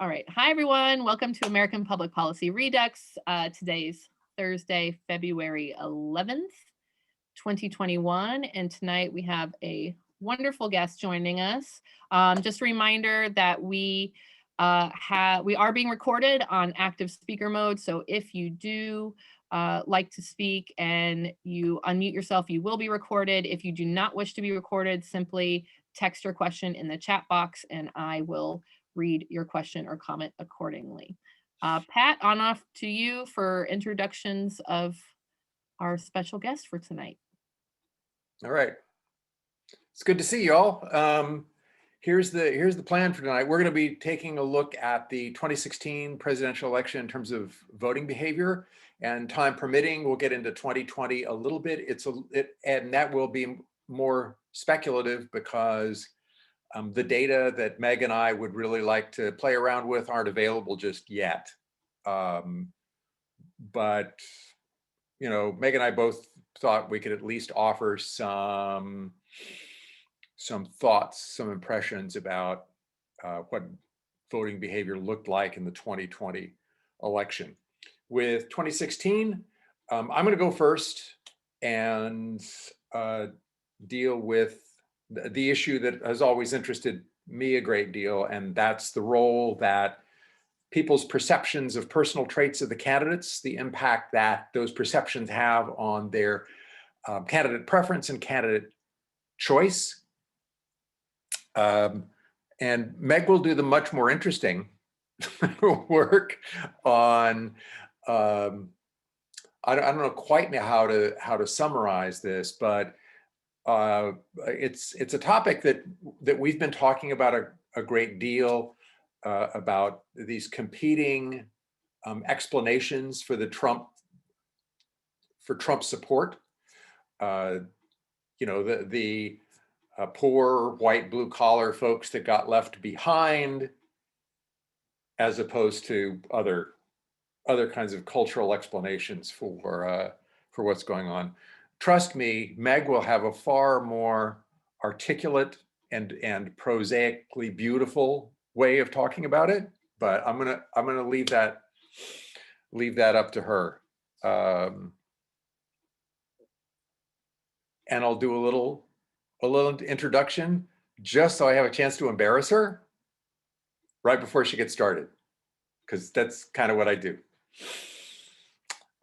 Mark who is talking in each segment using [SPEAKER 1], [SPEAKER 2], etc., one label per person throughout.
[SPEAKER 1] All right. Hi, everyone. Welcome to American Public Policy Redux. Today's Thursday, February 11th, 2021. And tonight we have a wonderful guest joining us. Just a reminder that we are being recorded on active speaker mode. So if you do like to speak and you unmute yourself, you will be recorded. If you do not wish to be recorded, simply text your question in the chat box and I will read your question or comment accordingly. Pat, on off to you for introductions of our special guest for tonight.
[SPEAKER 2] All right. It's good to see y'all. Here's the plan for tonight. We're going to be taking a look at the 2016 presidential election in terms of voting behavior, and time permitting, we'll get into 2020 a little bit. And that will be more speculative because the data that Meg and I would really like to play around with aren't available just yet. But you know, Meg and I both thought we could at least offer some thoughts, some impressions about what voting behavior looked like in the 2020 election. With 2016, I'm going to go first and deal with the issue that has always interested me a great deal, and that's the role that people's perceptions of personal traits of the candidates, the impact that those perceptions have on their candidate preference and candidate choice. And Meg will do the much more interesting work on, I don't know quite how to summarize this, but it's a topic that we've been talking about a great deal, about these competing explanations for Trump support. You know, the poor white blue collar folks that got left behind, as opposed to other kinds of cultural explanations for what's going on. Trust me, Meg will have a far more articulate and prosaically beautiful way of talking about it, but I'm gonna leave that up to her. And I'll do a little introduction just so I have a chance to embarrass her right before she gets started, because that's kind of what I do.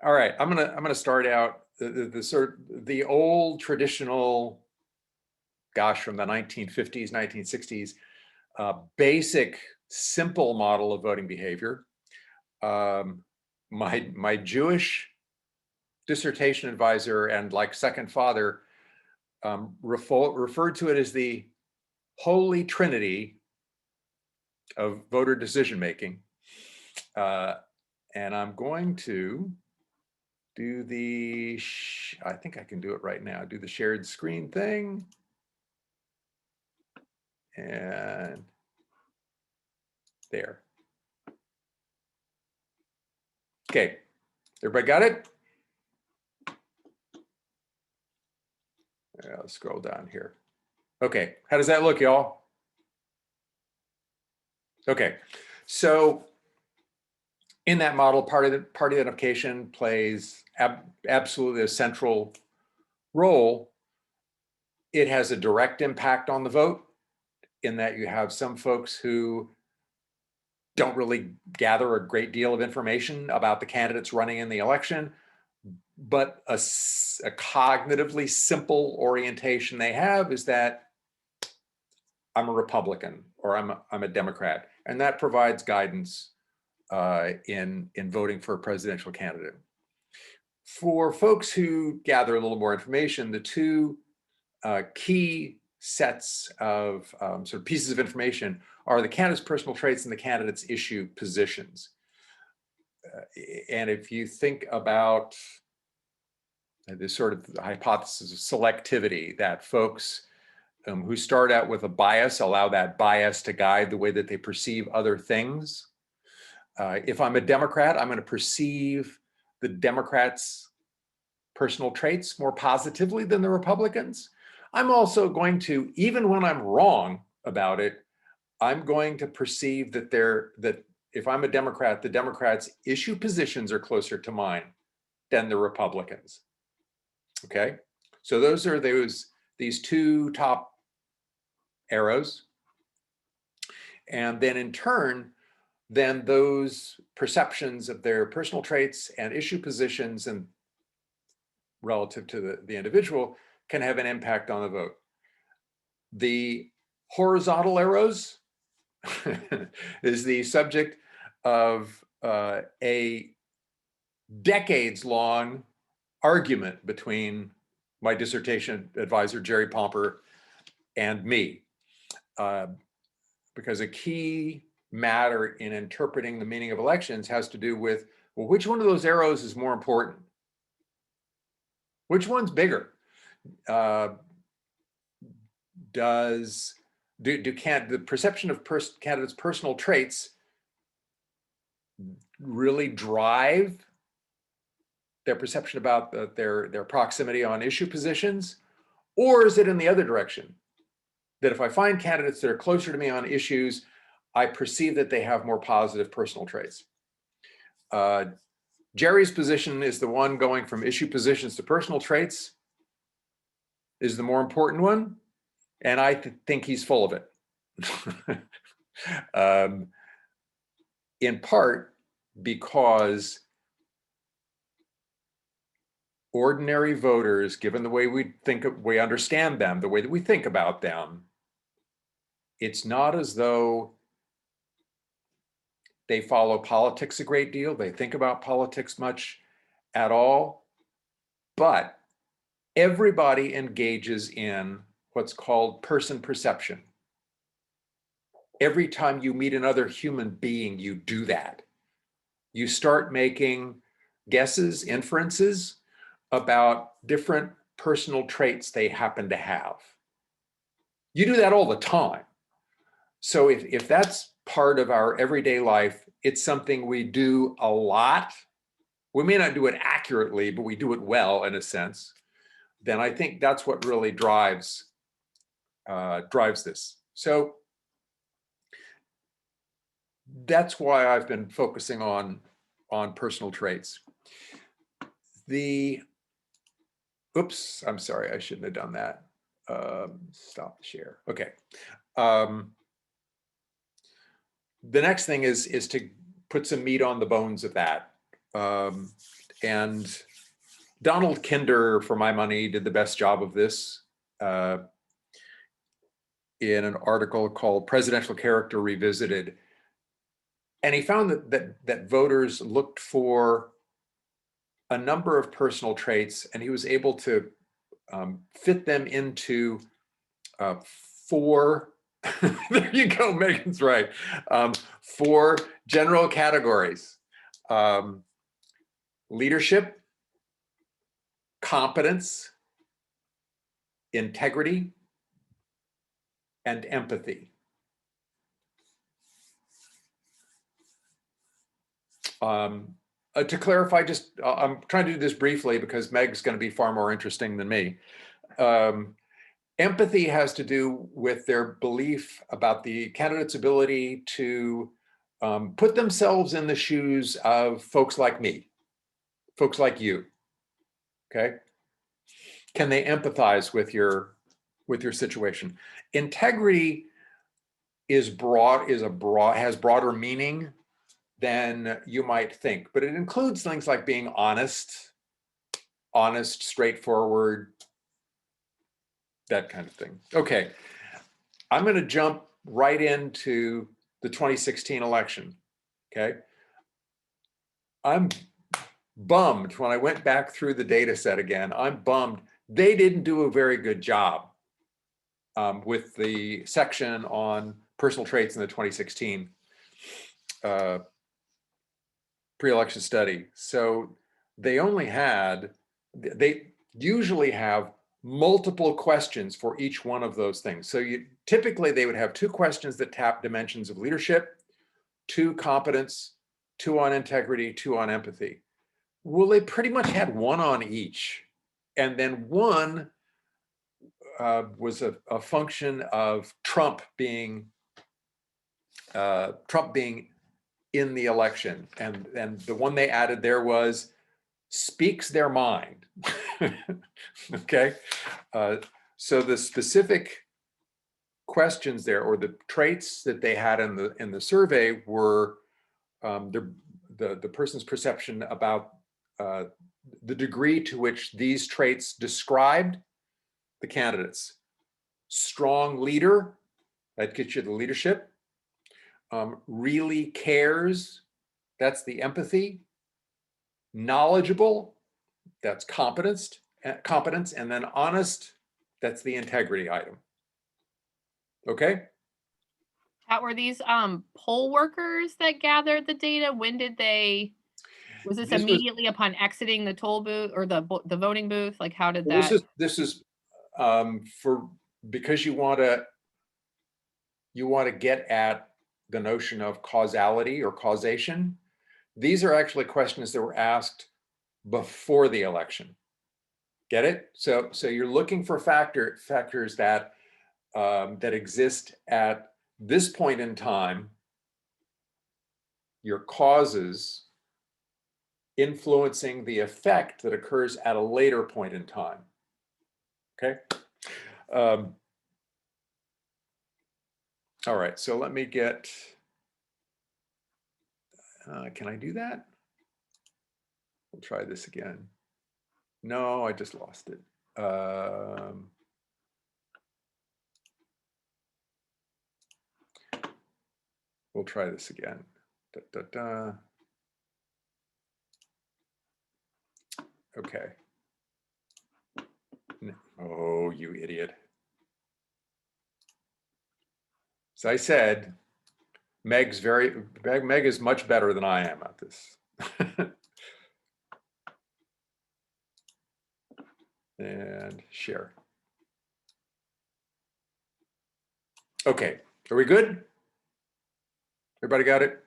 [SPEAKER 2] All right, I'm gonna start out the old traditional, gosh, from the 1950s, 1960s, basic, simple model of voting behavior. My Jewish dissertation advisor and like second father referred to it as the holy trinity of voter decision making. And I'm going to do I think I can do it right now, do the shared screen thing. And there. Okay, everybody got it? I'll scroll down here. Okay, how does that look, y'all? Okay, so in that model, party identification plays absolutely a central role. It has a direct impact on the vote in that you have some folks who don't really gather a great deal of information about the candidates running in the election, but a cognitively simple orientation they have is that I'm a Republican or I'm a Democrat, and that provides guidance in voting for a presidential candidate. For folks who gather a little more information, the two key sets of sort of pieces of information are the candidate's personal traits and the candidate's issue positions. And if you think about this sort of hypothesis of selectivity, that folks who start out with a bias allow that bias to guide the way that they perceive other things. If I'm a Democrat, I'm going to perceive the Democrats' personal traits more positively than the Republicans. I'm also going to, even when I'm wrong about it, I'm going to perceive that if I'm a Democrat, the Democrats' issue positions are closer to mine than the Republicans. Okay, so those are these two top arrows. And then in turn, then those perceptions of their personal traits and issue positions and relative to the individual can have an impact on the vote. The horizontal arrows is the subject of a decades-long argument between my dissertation advisor, Jerry Pomper, and me. Because a key matter in interpreting the meaning of elections has to do with, well, which one of those arrows is more important? Which one's bigger? The perception of candidates' personal traits really drive their perception about their proximity on issue positions? Or is it in the other direction? That if I find candidates that are closer to me on issues, I perceive that they have more positive personal traits. Jerry's position is the one going from issue positions to personal traits is the more important one. And I think he's full of it. In part because ordinary voters, given the way we understand them, the way that we think about them, it's not as though they follow politics a great deal, they think about politics much at all, but everybody engages in what's called person perception. Every time you meet another human being, you do that. You start making guesses, inferences about different personal traits they happen to have. You do that all the time. So if that's part of our everyday life, it's something we do a lot. We may not do it accurately, but we do it well in a sense. Then I think that's what really drives this. So that's why I've been focusing on personal traits. Oops, I'm sorry, I shouldn't have done that. Stop the share. Okay. The next thing is to put some meat on the bones of that. And Donald Kinder, for my money, did the best job of this in an article called Presidential Character Revisited. And he found that voters looked for a number of personal traits, and he was able to fit them into 4, there you go, Megan's right, 4 general categories: leadership, competence, integrity, and empathy. To clarify, I'm trying to do this briefly because Meg's going to be far more interesting than me. Empathy has to do with their belief about the candidate's ability to put themselves in the shoes of folks like me, folks like you. Okay, can they empathize with your situation? Integrity has broader meaning than you might think, but it includes things like being honest, straightforward, that kind of thing. Okay, I'm going to jump right into the 2016 election. Okay, I'm bummed when I went back through the data set again. I'm bummed they didn't do a very good job with the section on personal traits in the 2016 pre-election study. So they usually have multiple questions for each one of those things. So typically they would have 2 questions that tap dimensions of leadership, 2 competence, 2 on integrity, 2 on empathy. Well, they pretty much had 1 on each. And then 1 was a function of Trump being in the election. And the one they added there was speaks their mind. Okay. So the specific questions there, or the traits that they had in the survey, were the person's perception about the degree to which these traits described the candidates. Strong leader, that gets you the leadership. Really cares, that's the empathy. Knowledgeable, that's competence, and then honest, that's the integrity item. Okay.
[SPEAKER 1] Pat, were these poll workers that gathered the data? When did they? Was this immediately upon exiting the toll booth or the voting booth? Like, how did that?
[SPEAKER 2] This is for, because you want to get at the notion of causality or causation. These are actually questions that were asked before the election. Get it? So you're looking for factors that that exist at this point in time, your causes influencing the effect that occurs at a later point in time. Okay. All right, so let me get, can I do that? We'll try this again. No, I just lost it. We'll try this again. Da, da, da. Okay. Oh, you idiot. So I said, Meg is much better than I am at this. And share. Okay, are we good? Everybody got it?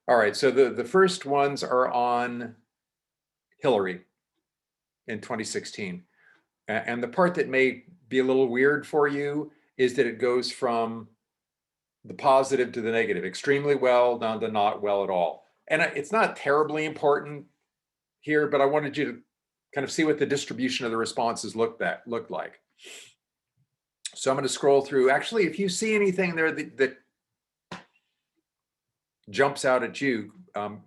[SPEAKER 2] All right, so the first ones are on Hillary in 2016. And the part that may be a little weird for you is that it goes from the positive to the negative, extremely well down to not well at all. And it's not terribly important here, but I wanted you to kind of see what the distribution of the responses looked like. So I'm going to scroll through. Actually, if you see anything there that jumps out at you,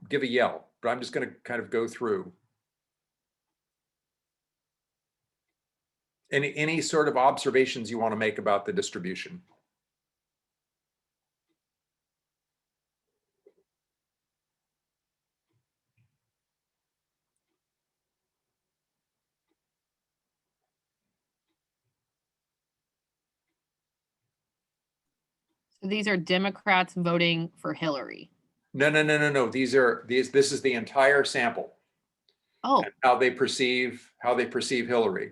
[SPEAKER 2] give a yell, but I'm just going to kind of go through. Any sort of observations you want to make about the distribution?
[SPEAKER 1] So these are Democrats voting for Hillary.
[SPEAKER 2] No. This is the entire sample.
[SPEAKER 1] Oh,
[SPEAKER 2] and how they perceive Hillary.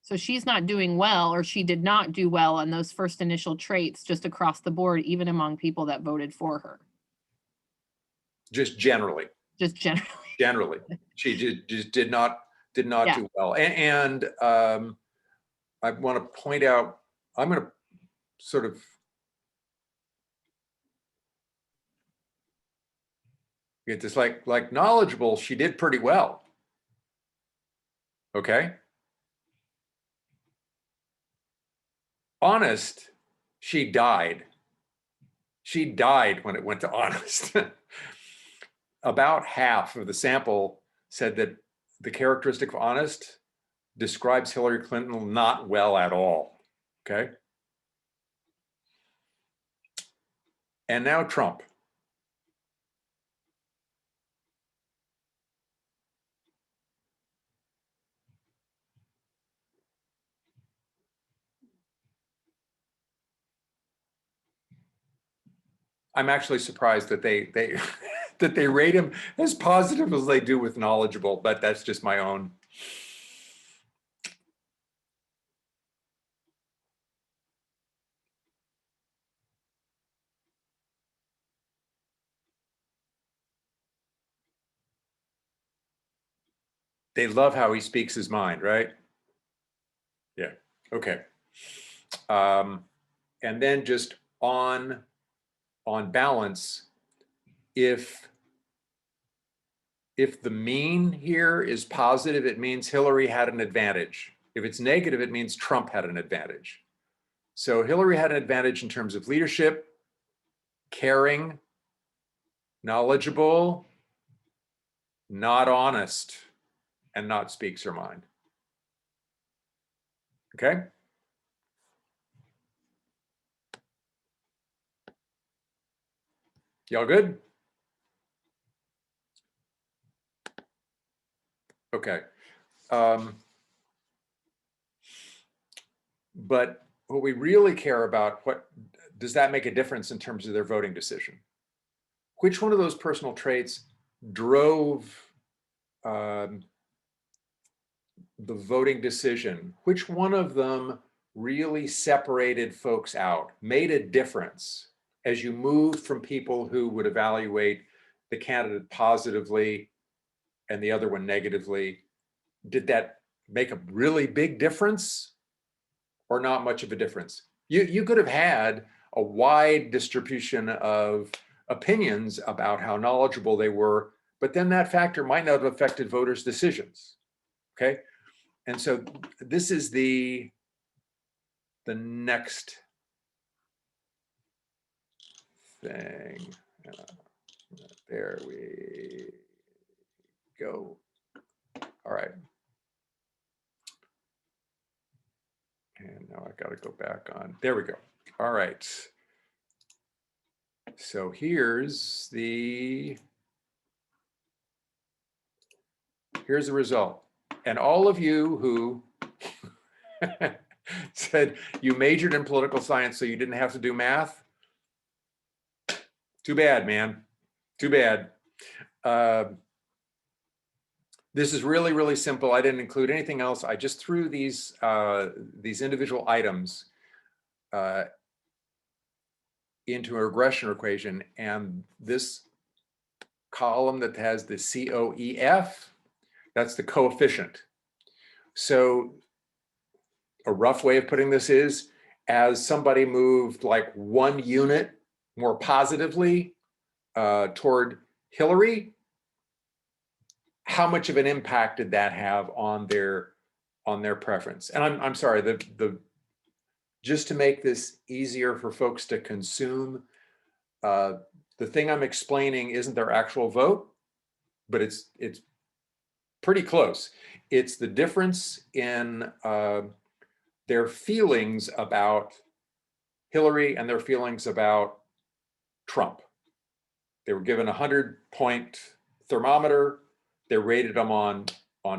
[SPEAKER 1] so she's not doing well, or she did not do well on those first initial traits just across the board, even among people that voted for her.
[SPEAKER 2] Just generally.
[SPEAKER 1] Just generally.
[SPEAKER 2] Generally, she just did not
[SPEAKER 1] Yeah.
[SPEAKER 2] do well. And I want to point out, I'm going to sort of get this, like knowledgeable, she did pretty well. Okay. Honest, she died. She died when it went to honest. About half of the sample said that the characteristic of honest describes Hillary Clinton not well at all. Okay. And now Trump. I'm actually surprised that they that they rate him as positive as they do with knowledgeable, but that's just my own. They love how he speaks his mind, right? Yeah. Okay. And then just on on balance, if the mean here is positive, it means Hillary had an advantage. If it's negative, it means Trump had an advantage. So Hillary had an advantage in terms of leadership, caring, knowledgeable, not honest, and not speaks her mind. Okay? Y'all good? Okay. But what we really care about, what does that make a difference in terms of their voting decision? Which one of those personal traits drove the voting decision? Which one of them really separated folks out, made a difference as you moved from people who would evaluate the candidate positively and the other one negatively? Did that make a really big difference or not much of a difference? You could have had a wide distribution of opinions about how knowledgeable they were, but then that factor might not have affected voters' decisions. Okay, and so this is the next thing. There we go. All right. And now I got to go back on. There we go. All right. So here's the result. And all of you who said you majored in political science so you didn't have to do math, too bad, man. Too bad. This is really, really simple. I didn't include anything else. I just threw these individual items into a regression equation, and this column that has the COEF, that's the coefficient. So a rough way of putting this is, as somebody moved like 1 unit more positively toward Hillary, how much of an impact did that have on their preference? And I'm sorry, just to make this easier for folks to consume, the thing I'm explaining isn't their actual vote, but it's pretty close. It's the difference in their feelings about Hillary and their feelings about Trump. They were given a 100-point thermometer. They rated them on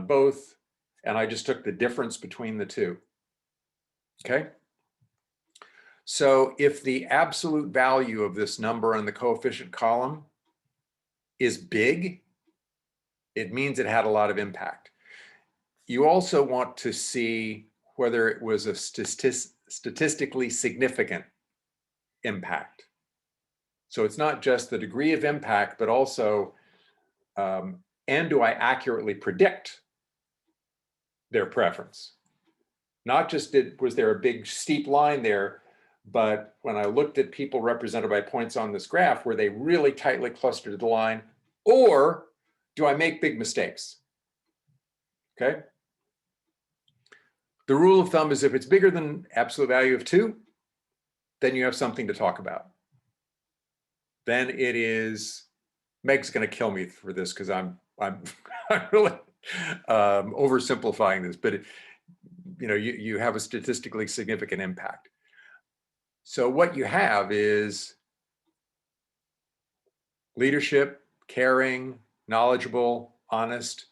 [SPEAKER 2] both, and I just took the difference between the two. Okay. So if the absolute value of this number in the coefficient column is big, it means it had a lot of impact. You also want to see whether it was a statistically significant impact. So it's not just the degree of impact, but also, and do I accurately predict their preference? Not just was there a big steep line there, but when I looked at people represented by points on this graph, were they really tightly clustered to the line, or do I make big mistakes? Okay. The rule of thumb is if it's bigger than absolute value of 2, then you have something to talk about. Then it is, Meg's going to kill me for this because I'm really oversimplifying this, but you have a statistically significant impact. So what you have is leadership, caring, knowledgeable, honest,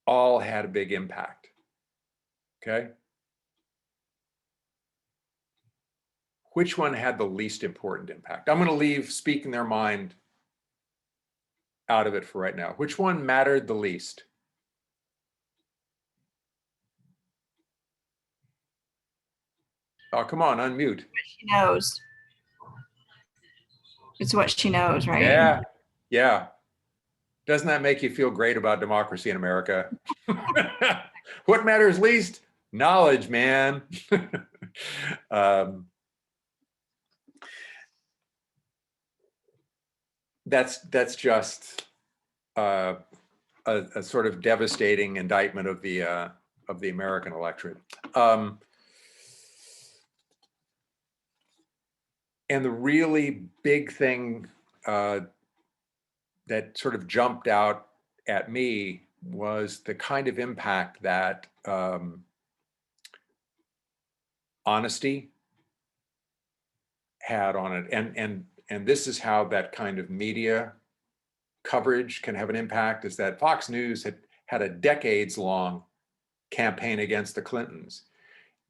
[SPEAKER 2] all had a big impact. Okay. Which one had the least important impact? I'm going to leave speaking their mind out of it for right now. Which one mattered the least? Oh, come on, unmute.
[SPEAKER 3] She knows. It's what she knows, right?
[SPEAKER 2] Yeah, yeah. Doesn't that make you feel great about democracy in America? What matters least? Knowledge, man. that's just a sort of devastating indictment of the American electorate. And the really big thing that sort of jumped out at me was the kind of impact that honesty had on it. And this is how that kind of media coverage can have an impact, is that Fox News had a decades-long campaign against the Clintons.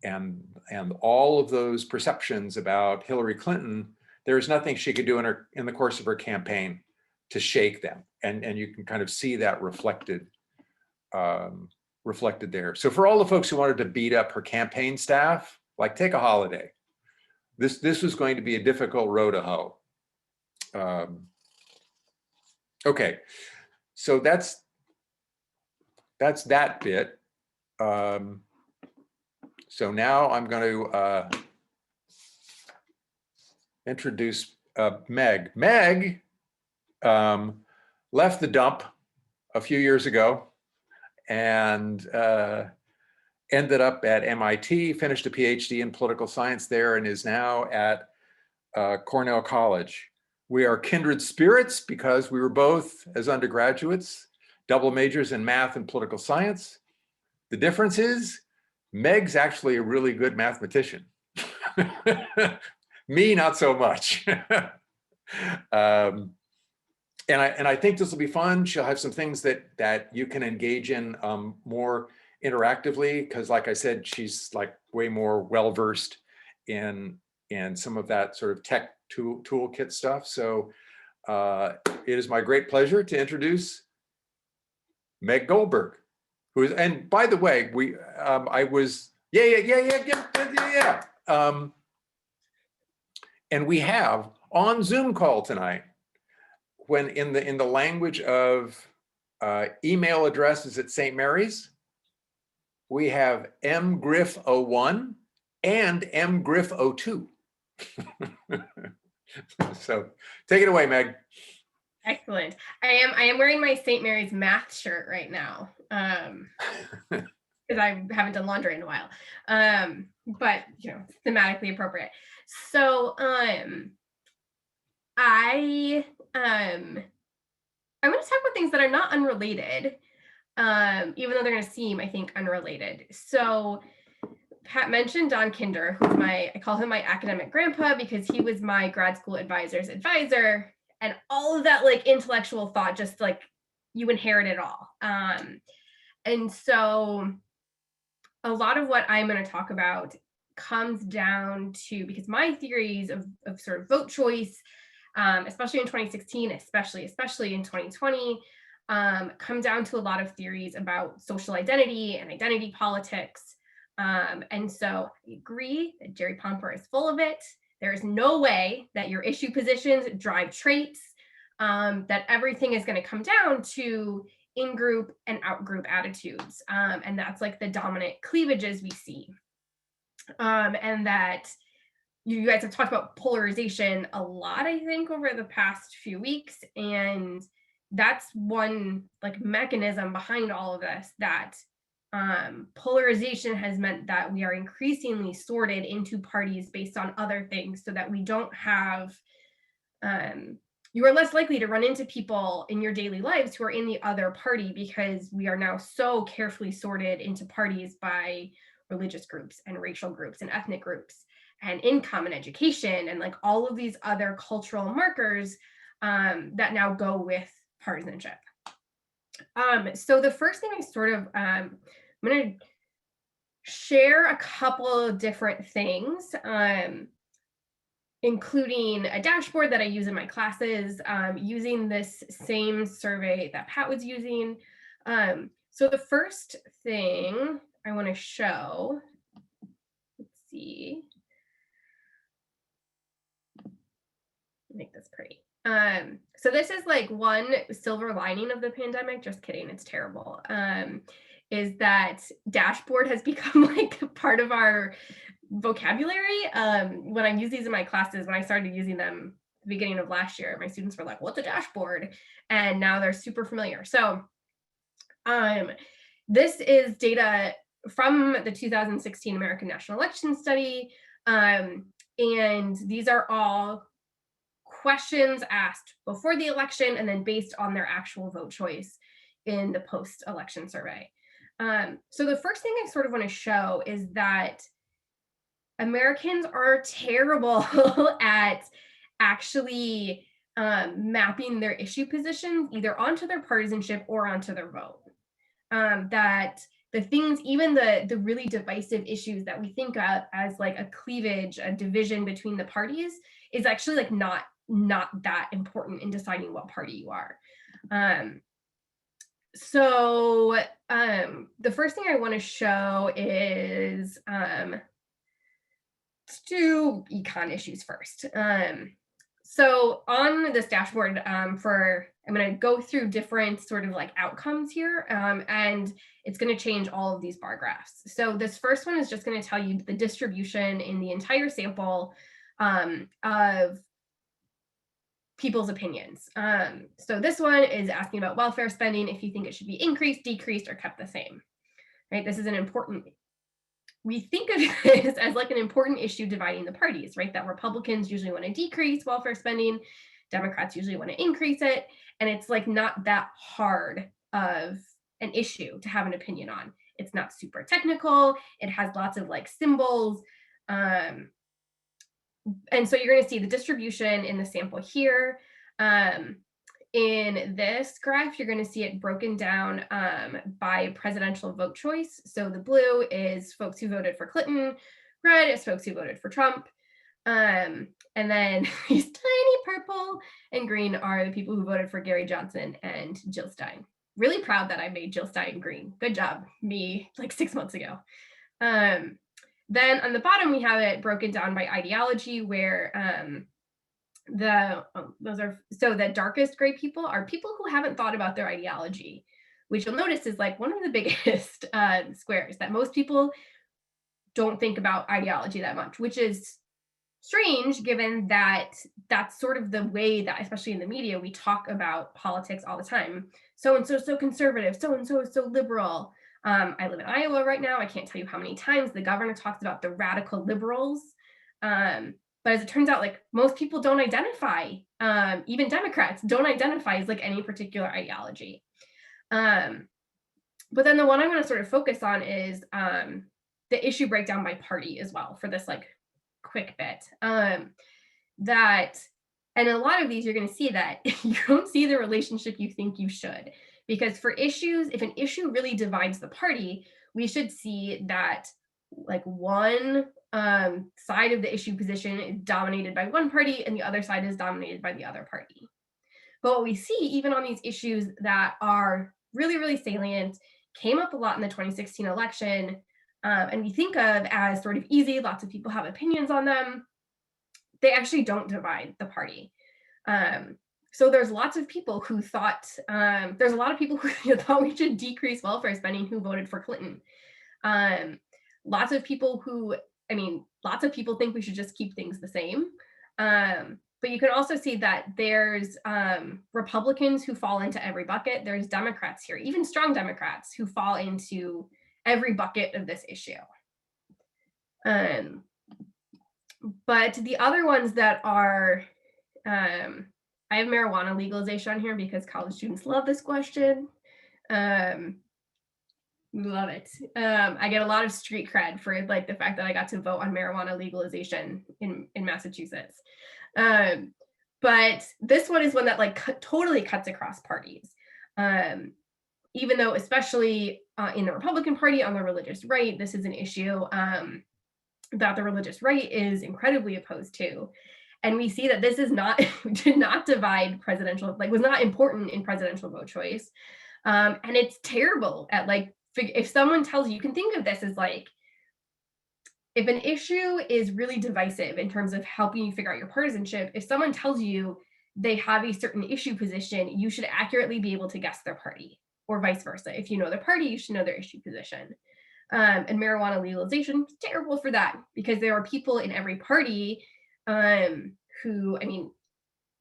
[SPEAKER 2] And all of those perceptions about Hillary Clinton, there's nothing she could do in the course of her campaign to shake them. And you can kind of see that reflected there. So for all the folks who wanted to beat up her campaign staff, like, take a holiday. This was going to be a difficult row to hoe. Okay, so that's that bit. So now I'm going to introduce Meg. Meg left the dump a few years ago and ended up at MIT, finished a PhD in political science there, and is now at Cornell College. We are kindred spirits because we were both, as undergraduates, double majors in math and political science. The difference is Meg's actually a really good mathematician. Me, not so much. And I think this will be fun. She'll have some things that you can engage in more interactively, because like I said, she's like way more well-versed in some of that sort of tech toolkit stuff. So it is my great pleasure to introduce Meg Goldberg, who is, and by the way, I was, yeah. And we have on Zoom call tonight, when in the language of email addresses at St. Mary's, we have mgriff01 and mgriff02. So take it away, Meg.
[SPEAKER 4] Excellent. I am wearing my St. Mary's math shirt right now because I haven't done laundry in a while, but you know, thematically appropriate. So I want to talk about things that are not unrelated, even though they're going to seem, I think, unrelated. So Pat mentioned Don Kinder, who's I call him my academic grandpa because he was my grad school advisor's advisor, and all of that like intellectual thought, just like you inherit it all. And so a lot of what I'm going to talk about comes down to, because my theories of sort of vote choice, especially in 2016, especially in 2020, come down to a lot of theories about social identity and identity politics. And so I agree that Jerry Pomper is full of it. There is no way that your issue positions drive traits, that everything is going to come down to in-group and out-group attitudes. And that's like the dominant cleavages we see. And that you guys have talked about polarization a lot, I think, over the past few weeks. And that's one like mechanism behind all of this, that polarization has meant that we are increasingly sorted into parties based on other things, so that we don't have, you are less likely to run into people in your daily lives who are in the other party, because we are now so carefully sorted into parties by religious groups and racial groups and ethnic groups and income and education and like all of these other cultural markers that now go with partisanship. So the first thing I sort of, I'm going to share a couple of different things, including a dashboard that I use in my classes, using this same survey that Pat was using. So the first thing I want to show, let's see, make this pretty. So this is like one silver lining of the pandemic, just kidding, it's terrible, is that dashboard has become like part of our vocabulary. When I use these in my classes, when I started using them the beginning of last year, my students were like, what's a dashboard? And now they're super familiar. So this is data from the 2016 American National Election Study. And these are all questions asked before the election and then based on their actual vote choice in the post-election survey. So the first thing I sort of want to show is that Americans are terrible at actually mapping their issue positions either onto their partisanship or onto their vote. That the things, even the really divisive issues that we think of as like a cleavage, a division between the parties, is actually like not that important in deciding what party you are. So the first thing I want to show is let's do econ issues first. So on this dashboard, I'm going to go through different sort of like outcomes here, and it's going to change all of these bar graphs. So this first one is just going to tell you the distribution in the entire sample of people's opinions. So this one is asking about welfare spending, if you think it should be increased, decreased, or kept the same, right? This is an important, we think of this as like an important issue dividing the parties, right? That Republicans usually want to decrease welfare spending, Democrats usually want to increase it. And it's like not that hard of an issue to have an opinion on. It's not super technical. It has lots of like symbols. And so you're going to see the distribution in the sample here. In this graph, you're going to see it broken down by presidential vote choice. So the blue is folks who voted for Clinton, red is folks who voted for Trump. And then these tiny purple and green are the people who voted for Gary Johnson and Jill Stein. Really proud that I made Jill Stein green. Good job, me, like 6 months ago. Then on the bottom, we have it broken down by ideology, where the darkest gray people are people who haven't thought about their ideology, which you'll notice is like one of the biggest squares, that most people don't think about ideology that much, which is strange given that that's sort of the way that, especially in the media, we talk about politics all the time. So-and-so so conservative, so-and-so is so liberal. I live in Iowa right now. I can't tell you how many times the governor talks about the radical liberals. But as it turns out, like most people don't identify, even Democrats don't identify as like any particular ideology. But then the one I'm going to sort of focus on is the issue breakdown by party as well for this like quick bit. And a lot of these, you're going to see that you don't see the relationship you think you should. Because for issues, if an issue really divides the party, we should see that like one side of the issue position is dominated by one party and the other side is dominated by the other party. But what we see, even on these issues that are really, really salient, came up a lot in the 2016 election, and we think of as sort of easy, lots of people have opinions on them, they actually don't divide the party. So there's lots of people who thought, there's a lot of people who thought we should decrease welfare spending who voted for Clinton. Lots of people think we should just keep things the same. But you can also see that there's Republicans who fall into every bucket. There's Democrats here, even strong Democrats, who fall into every bucket of this issue. But the other ones that are, I have marijuana legalization on here because college students love this question. Love it. I get a lot of street cred for like the fact that I got to vote on marijuana legalization in Massachusetts. But this one is one that like totally cuts across parties. Even though, especially in the Republican Party on the religious right, this is an issue that the religious right is incredibly opposed to. And we see that this is did not divide presidential, like was not important in presidential vote choice. And it's terrible at like, if someone tells you can think of this as like, if an issue is really divisive in terms of helping you figure out your partisanship, if someone tells you they have a certain issue position, you should accurately be able to guess their party, or vice versa. If you know their party, you should know their issue position. And marijuana legalization is terrible for that, because there are people in every party who, I mean,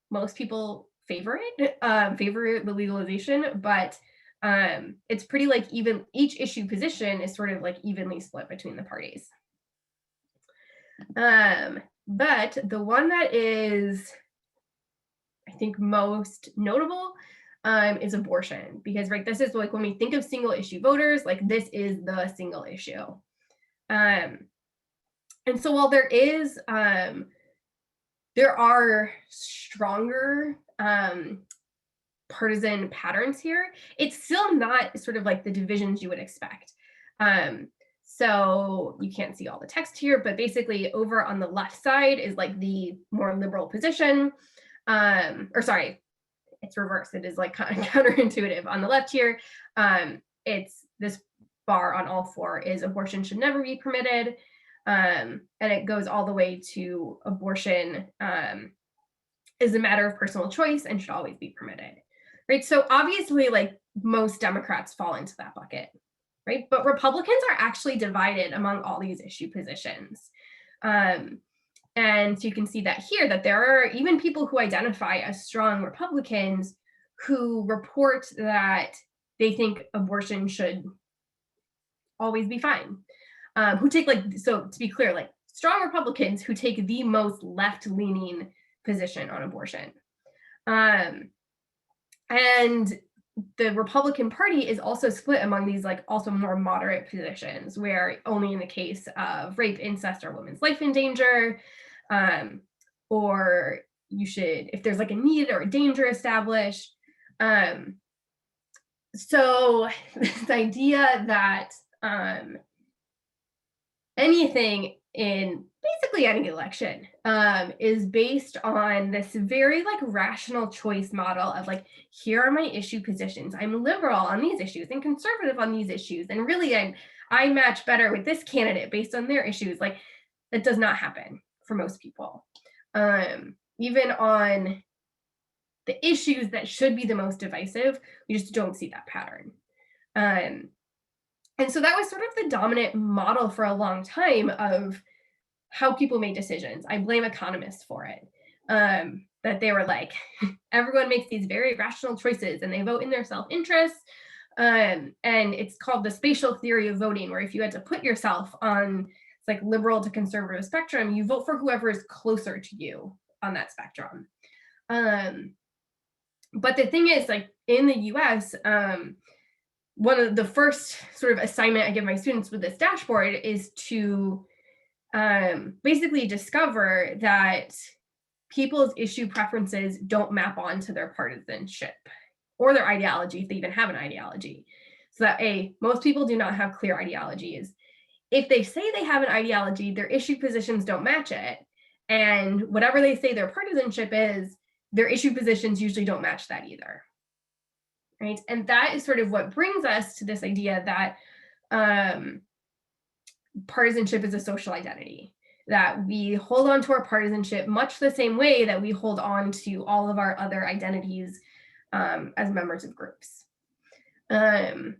[SPEAKER 4] most people favor it, favor the legalization, but it's pretty like even, each issue position is sort of like evenly split between the parties. But the one that is, I think, most notable is abortion, because right, this is like when we think of single issue voters, like this is the single issue. And so while there are stronger partisan patterns here, it's still not sort of like the divisions you would expect. So you can't see all the text here, but basically over on the left side is like the more liberal position. Or sorry, it's reversed. It is like kind of counterintuitive. On the left here, it's this bar on all four is abortion should never be permitted. And it goes all the way to abortion is a matter of personal choice and should always be permitted. Right. So obviously, like most Democrats fall into that bucket. Right. But Republicans are actually divided among all these issue positions. And so you can see that here, that there are even people who identify as strong Republicans who report that they think abortion should always be fine. Who take like, so to be clear, like strong Republicans who take the most left-leaning position on abortion. And the Republican Party is also split among these like also more moderate positions, where only in the case of rape, incest, or women's life in danger, or you should, if there's like a need or a danger established. So this idea that anything in basically any election is based on this very like rational choice model of like, here are my issue positions. I'm liberal on these issues and conservative on these issues. And really I match better with this candidate based on their issues. Like that does not happen for most people. Even on the issues that should be the most divisive, we just don't see that pattern. And so that was sort of the dominant model for a long time of how people made decisions. I blame economists for it. That they were like, everyone makes these very rational choices and they vote in their self-interest. And it's called the spatial theory of voting, where if you had to put yourself on it's like liberal to conservative spectrum, you vote for whoever is closer to you on that spectrum. But the thing is, like in the US, one of the first sort of assignment I give my students with this dashboard is to basically discover that people's issue preferences don't map onto their partisanship or their ideology, if they even have an ideology. So that most people do not have clear ideologies. If they say they have an ideology, their issue positions don't match it. And whatever they say their partisanship is, their issue positions usually don't match that either. Right. And that is sort of what brings us to this idea that partisanship is a social identity, that we hold on to our partisanship much the same way that we hold on to all of our other identities as members of groups. And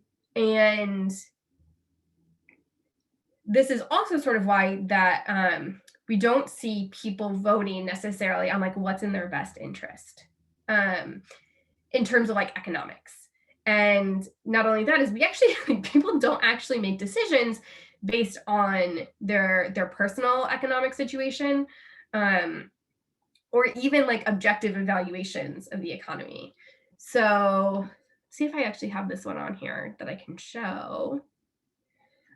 [SPEAKER 4] this is also sort of why that we don't see people voting necessarily on like what's in their best interest in terms of like economics. And not only that is we actually, people don't actually make decisions based on their personal economic situation or even like objective evaluations of the economy. So see if I actually have this one on here that I can show.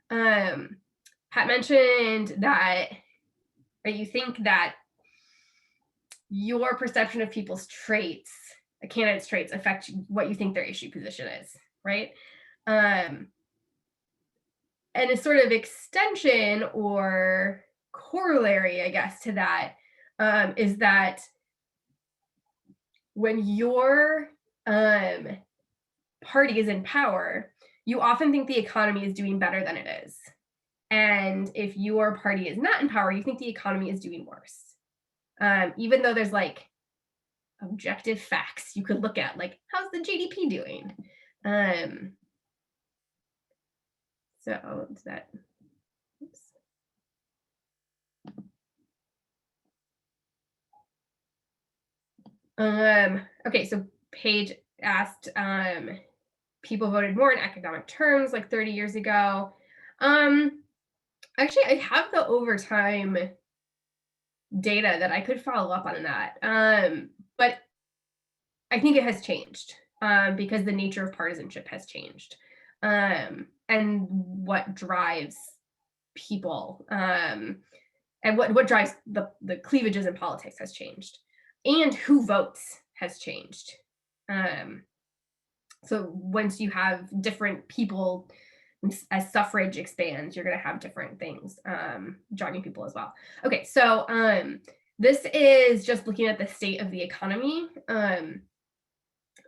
[SPEAKER 4] Pat mentioned that you think that your perception of people's traits, a candidate's traits, affect what you think their issue position is, right? And a sort of extension or corollary, I guess, to that is that when your party is in power, you often think the economy is doing better than it is. And if your party is not in power, you think the economy is doing worse. Even though there's like objective facts you could look at, like how's the GDP doing? So is that, oops. Okay, so Paige asked, people voted more in economic terms like 30 years ago. Actually, I have the overtime data that I could follow up on that. But I think it has changed because the nature of partisanship has changed, and what drives people and what drives the cleavages in politics has changed, and who votes has changed. So once you have different people, as suffrage expands, you're going to have different things driving people as well. Okay, so this is just looking at the state of the economy.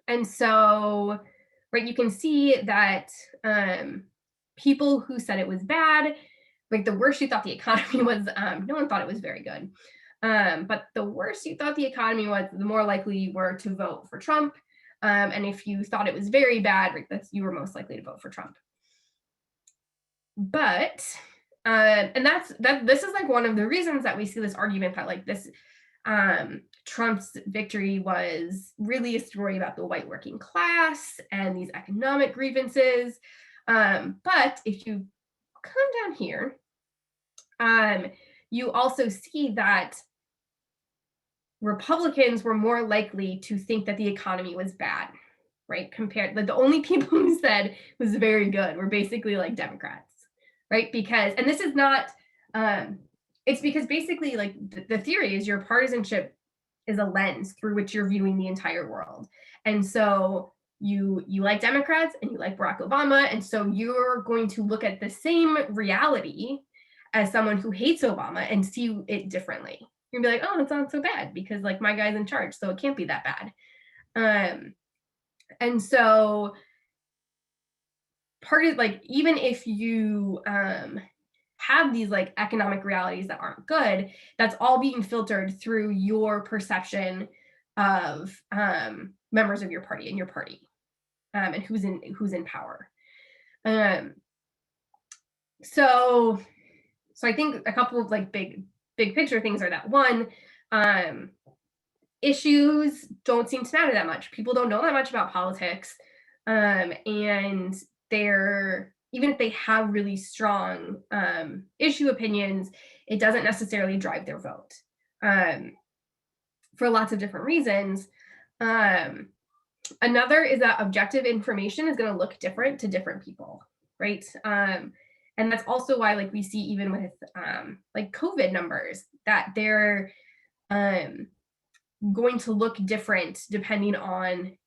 [SPEAKER 4] And so, right, you can see that people who said it was bad, like the worse you thought the economy was, no one thought it was very good. But the worse you thought the economy was, the more likely you were to vote for Trump. And if you thought it was very bad, right, you were most likely to vote for Trump. But, and this is like one of the reasons that we see this argument that like this, Trump's victory was really a story about the white working class and these economic grievances. But if you come down here, you also see that Republicans were more likely to think that the economy was bad, right? Compared, like the only people who said it was very good were basically like Democrats, right? Because, and this is not, it's because basically like the theory is your partisanship is a lens through which you're viewing the entire world. And so you like Democrats and you like Barack Obama. And so you're going to look at the same reality as someone who hates Obama and see it differently. You're gonna be like, oh, it's not so bad because like my guy's in charge, so it can't be that bad. And so part of like, even if you have these like economic realities that aren't good, that's all being filtered through your perception of members of your party and your party, and who's in power. So I think a couple of like big picture things are that one, issues don't seem to matter that much. People don't know that much about politics, and they're, even if they have really strong issue opinions, it doesn't necessarily drive their vote for lots of different reasons. Another is that objective information is going to look different to different people, right? And that's also why, like, we see even with like COVID numbers that they're going to look different depending on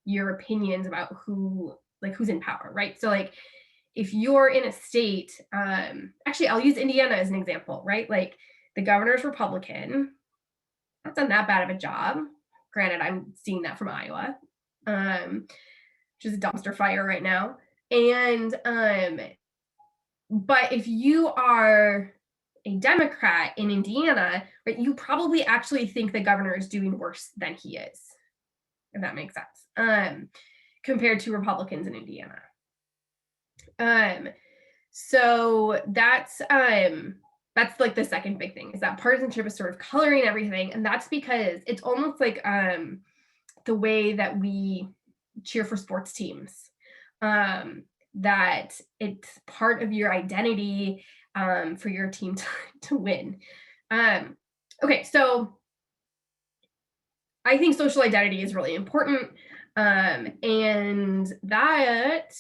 [SPEAKER 4] your opinions about who's in power, right? So like if you're in a state, actually I'll use Indiana as an example, right? Like the governor's Republican, not done that bad of a job. Granted, I'm seeing that from Iowa, which is a dumpster fire right now. And but if you are a Democrat in Indiana, right, you probably actually think the governor is doing worse than he is, if that makes sense, compared to Republicans in Indiana. So that's like the second big thing, is that partisanship is sort of coloring everything, and that's because it's almost like the way that we cheer for sports teams, that it's part of your identity for your team to win. Okay, so I think social identity is really important, and that,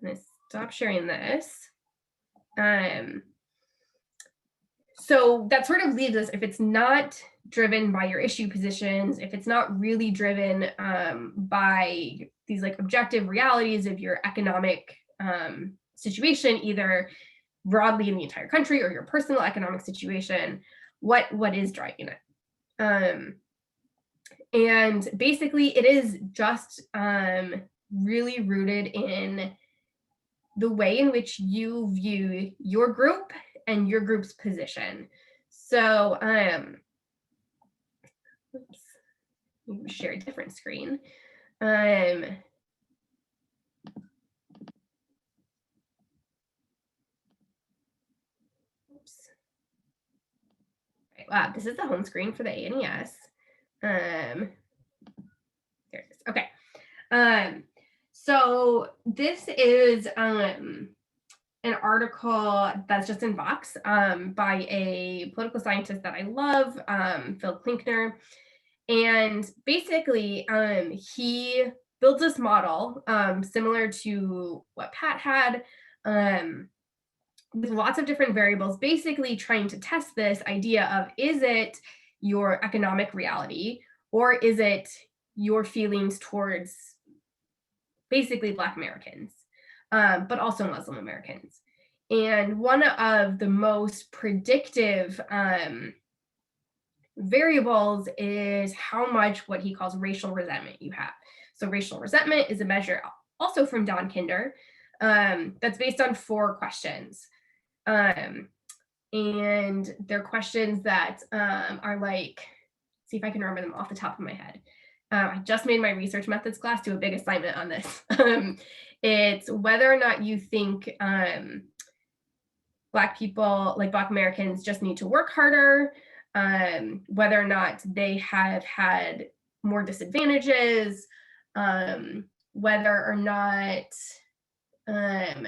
[SPEAKER 4] I'm gonna stop sharing this. So that sort of leaves us, if it's not driven by your issue positions, if it's not really driven by these like objective realities of your economic situation, either broadly in the entire country or your personal economic situation, what is driving it? And basically it is just really rooted in the way in which you view your group and your group's position. So oops, share a different screen. Wow, this is the home screen for the ANES. So this is an article that's just in Vox by a political scientist that I love, Phil Klinkner. And basically, he builds this model similar to what Pat had, with lots of different variables, basically trying to test this idea of, is it your economic reality, or is it your feelings towards basically Black Americans, but also Muslim Americans. And one of the most predictive variables is how much what he calls racial resentment you have. So racial resentment is a measure also from Don Kinder that's based on 4 questions. And they're questions that are like, see if I can remember them off the top of my head. I just made my research methods class do a big assignment on this. It's whether or not you think Black people, like Black Americans, just need to work harder, whether or not they have had more disadvantages, whether or not, I'm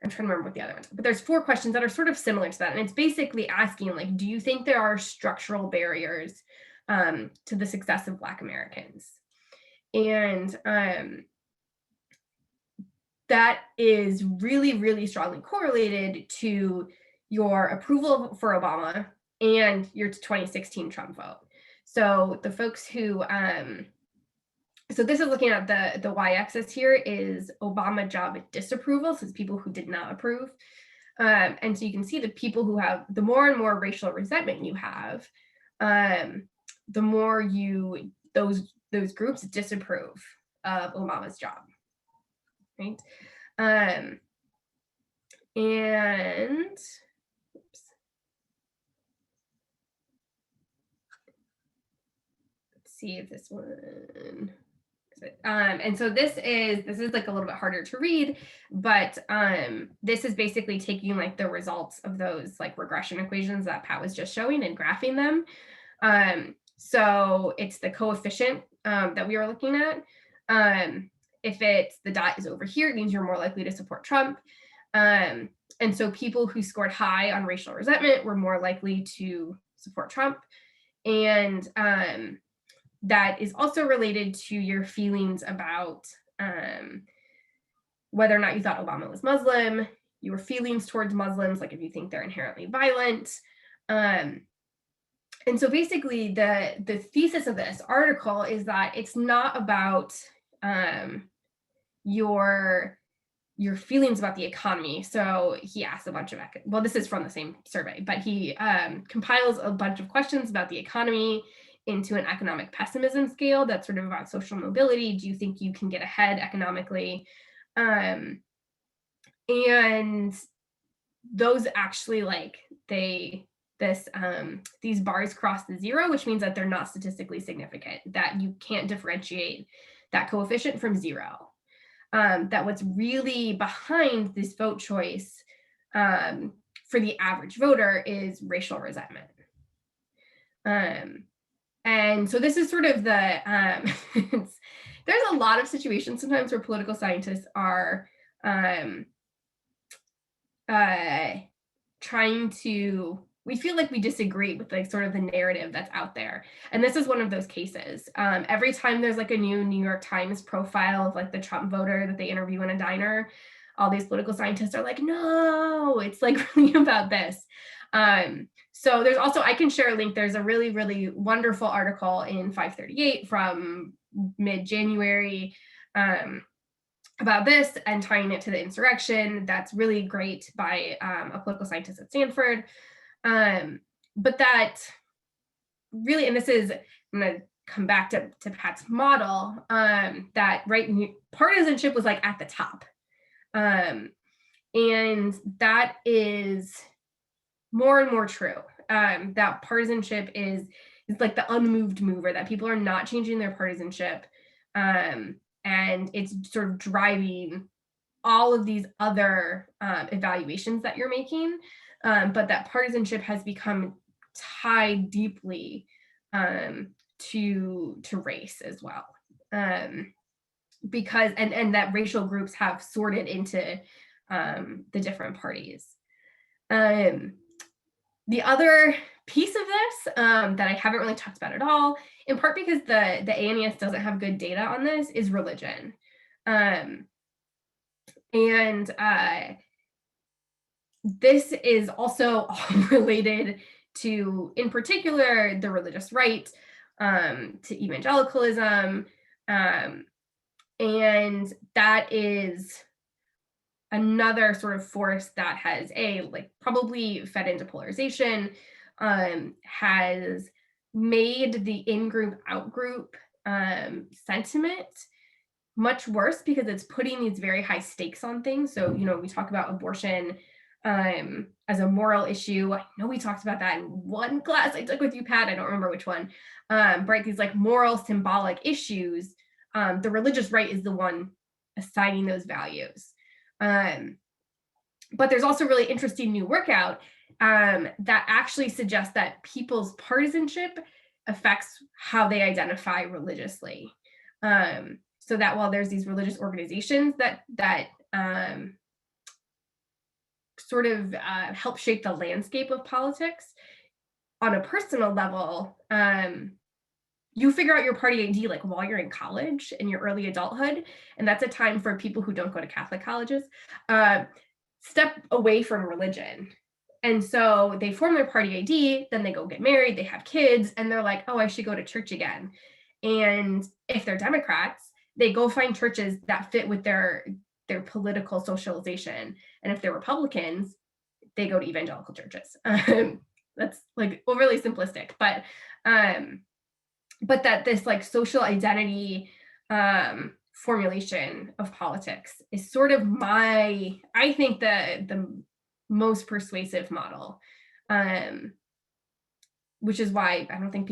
[SPEAKER 4] trying to remember what the other ones are, but there's 4 questions that are sort of similar to that. And it's basically asking, like, do you think there are structural barriers to the success of Black Americans? And that is really, really strongly correlated to your approval for Obama and your 2016 Trump vote. So the folks who, so this is looking at the y-axis here is Obama job disapproval, so it's people who did not approve. And so you can see the people who have, the more and more racial resentment you have, the more those groups disapprove of Obama's job, right? And oops. Let's see if this one. And so this is like a little bit harder to read, but this is basically taking like the results of those like regression equations that Pat was just showing and graphing them. So it's the coefficient that we are looking at. If it's the dot is over here, it means you're more likely to support Trump. And so people who scored high on racial resentment were more likely to support Trump. And that is also related to your feelings about whether or not you thought Obama was Muslim, your feelings towards Muslims, like if you think they're inherently violent. And so basically the thesis of this article is that it's not about your feelings about the economy. So he asks a bunch of, well, this is from the same survey, but he compiles a bunch of questions about the economy into an economic pessimism scale that's sort of about social mobility. Do you think you can get ahead economically? And those actually like these bars cross the 0, which means that they're not statistically significant, that you can't differentiate that coefficient from 0. That what's really behind this vote choice for the average voter is racial resentment. And so this is sort of the, there's a lot of situations sometimes where political scientists are trying to, we feel like we disagree with like sort of the narrative that's out there. And this is one of those cases. Every time there's like a new New York Times profile of like the Trump voter that they interview in a diner, all these political scientists are like, no, it's like really about this. So there's also, I can share a link. There's a really, really wonderful article in 538 from mid-January about this and tying it to the insurrection. That's really great by a political scientist at Stanford. But that really, and this is, I'm going to come back to Pat's model, that partisanship was like at the top. And that is more and more true. That partisanship is like the unmoved mover, that people are not changing their partisanship. And it's sort of driving all of these other evaluations that you're making. But that partisanship has become tied deeply to race as well, because and that racial groups have sorted into the different parties. The other piece of this that I haven't really talked about at all, in part because the ANES doesn't have good data on this, is religion. This is also all related to, in particular, the religious right, to evangelicalism, and that is another sort of force that has probably fed into polarization, has made the in-group out-group sentiment much worse because it's putting these very high stakes on things. So, we talk about abortion as a moral issue. I know we talked about that in one class I took with you, Pat. I don't remember which one. Right, these moral symbolic issues. The religious right is the one assigning those values. But there's also really interesting new work out that actually suggests that people's partisanship affects how they identify religiously. So that while there's these religious organizations that sort of help shape the landscape of politics, on a personal level, you figure out your party ID while you're in college in your early adulthood, and that's a time for people who don't go to Catholic colleges, step away from religion. And so they form their party ID, then they go get married, they have kids, and they're like, oh, I should go to church again. And if they're Democrats, they go find churches that fit with their political socialization. And if they're Republicans, they go to evangelical churches. That's overly simplistic, but that this social identity formulation of politics is sort of I think the most persuasive model, which is why I don't think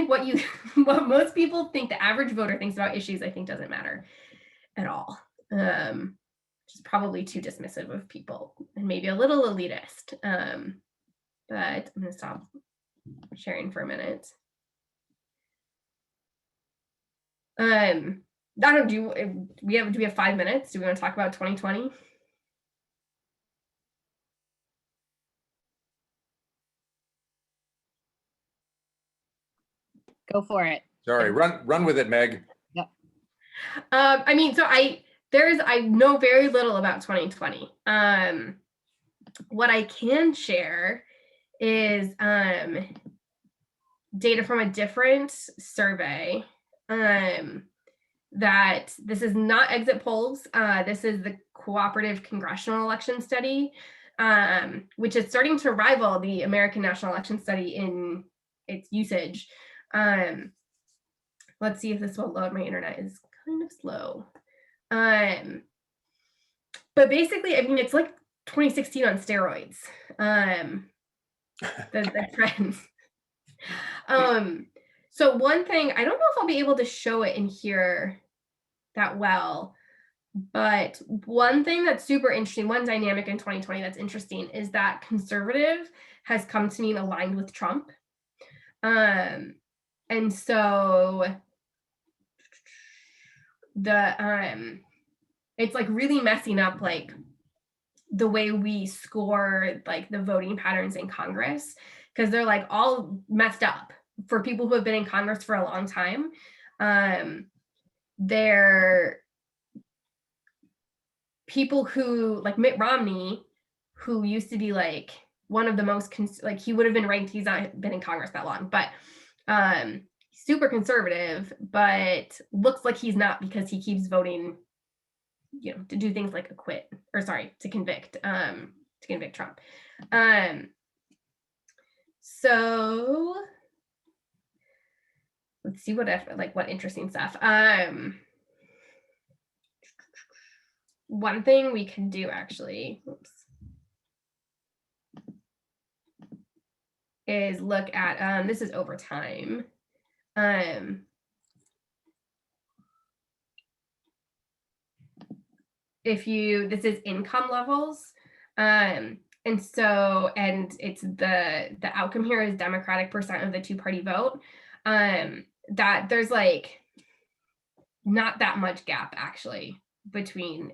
[SPEAKER 4] what most people think the average voter thinks about issues, I think doesn't matter at all, which is probably too dismissive of people and maybe a little elitist. But I'm going to stop sharing for a minute. I don't do we have 5 minutes? Do we want to talk about 2020?
[SPEAKER 1] Go for it.
[SPEAKER 2] Sorry, run with it, Meg.
[SPEAKER 1] Yep.
[SPEAKER 4] I know very little about 2020. What I can share is data from a different survey. That this is not exit polls. This is the Cooperative Congressional Election Study, which is starting to rival the American National Election Study in its usage. Let's see if this will load. My internet is kind of slow. But basically, it's like 2016 on steroids. The trends. So one thing, I don't know if I'll be able to show it in here that well, but one thing that's super interesting, one dynamic in 2020 that's interesting is that conservative has come to mean aligned with Trump. And so it's really messing up the way we score the voting patterns in Congress, because they're all messed up. For people who have been in Congress for a long time, they're people who Mitt Romney, who used to be one of the most he would have been ranked, he's not been in Congress that long, but super conservative, but looks like he's not because he keeps voting to do things like to convict Trump. So let's see what interesting stuff. One thing we can do actually, is look at, this is over time. This is income levels. And it's the outcome here is Democratic percent of the two-party vote. that there's like not that much gap actually between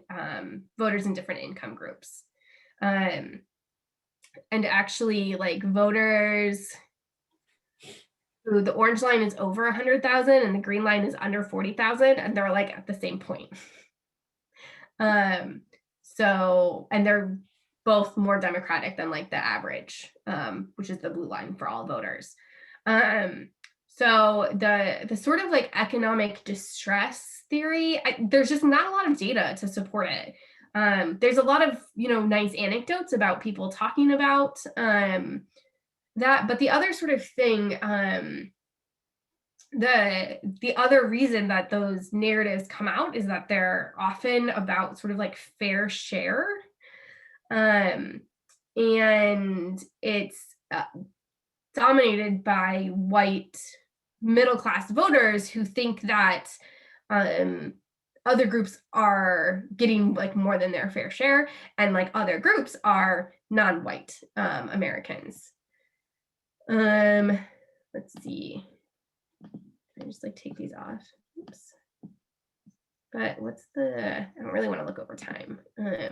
[SPEAKER 4] voters in different income groups. And actually like voters who the orange line is over 100,000 and the green line is under 40,000, and they're like at the same point. So, and they're both more Democratic than like the average, which is the blue line for all voters. So the sort of like economic distress theory, there's just not a lot of data to support it. There's a lot of, nice anecdotes about people talking about that, but the other sort of thing, the other reason that those narratives come out is that they're often about sort of like fair share, and it's dominated by white middle-class voters who think that other groups are getting like more than their fair share, and like other groups are non-white Americans. Let's see. I just like take these off. Oops. But I don't really want to look over time. I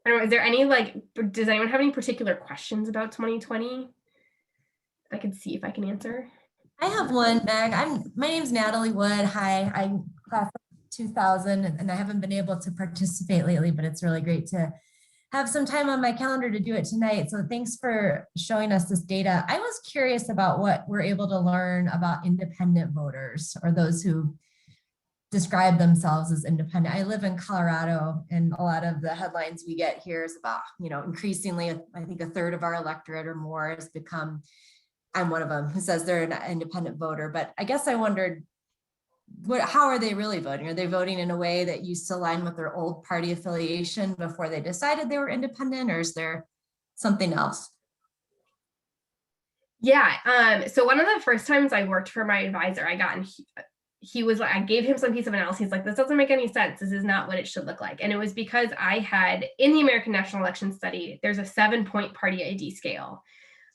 [SPEAKER 4] don't know, is there any does anyone have any particular questions about 2020? I can see if I can answer.
[SPEAKER 5] I have one, Meg. My name's Natalie Wood. Hi, I'm class of 2000, and I haven't been able to participate lately, but it's really great to have some time on my calendar to do it tonight. So thanks for showing us this data. I was curious about what we're able to learn about independent voters, or those who describe themselves as independent. I live in Colorado, and a lot of the headlines we get here is about, increasingly, I think a third of our electorate or more has become, I'm one of them, who says they're an independent voter. But I guess I wondered, how are they really voting? Are they voting in a way that used to align with their old party affiliation before they decided they were independent, or is there something else?
[SPEAKER 4] Yeah, so one of the first times I worked for my advisor, he was like, I gave him some piece of analysis. He's like, this doesn't make any sense. This is not what it should look like. And it was because I had, in the American National Election Study, there's a 7-point party ID scale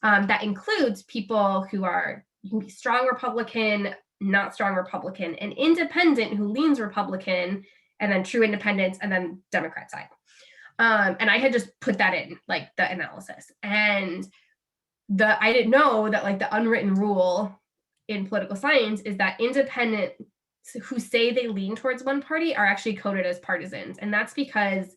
[SPEAKER 4] that includes people who you can be strong Republican, not strong Republican, and independent who leans Republican, and then true independents, and then Democrat side. And I had just put that in, like the analysis. And I didn't know that like the unwritten rule in political science is that independents who say they lean towards one party are actually coded as partisans. And that's because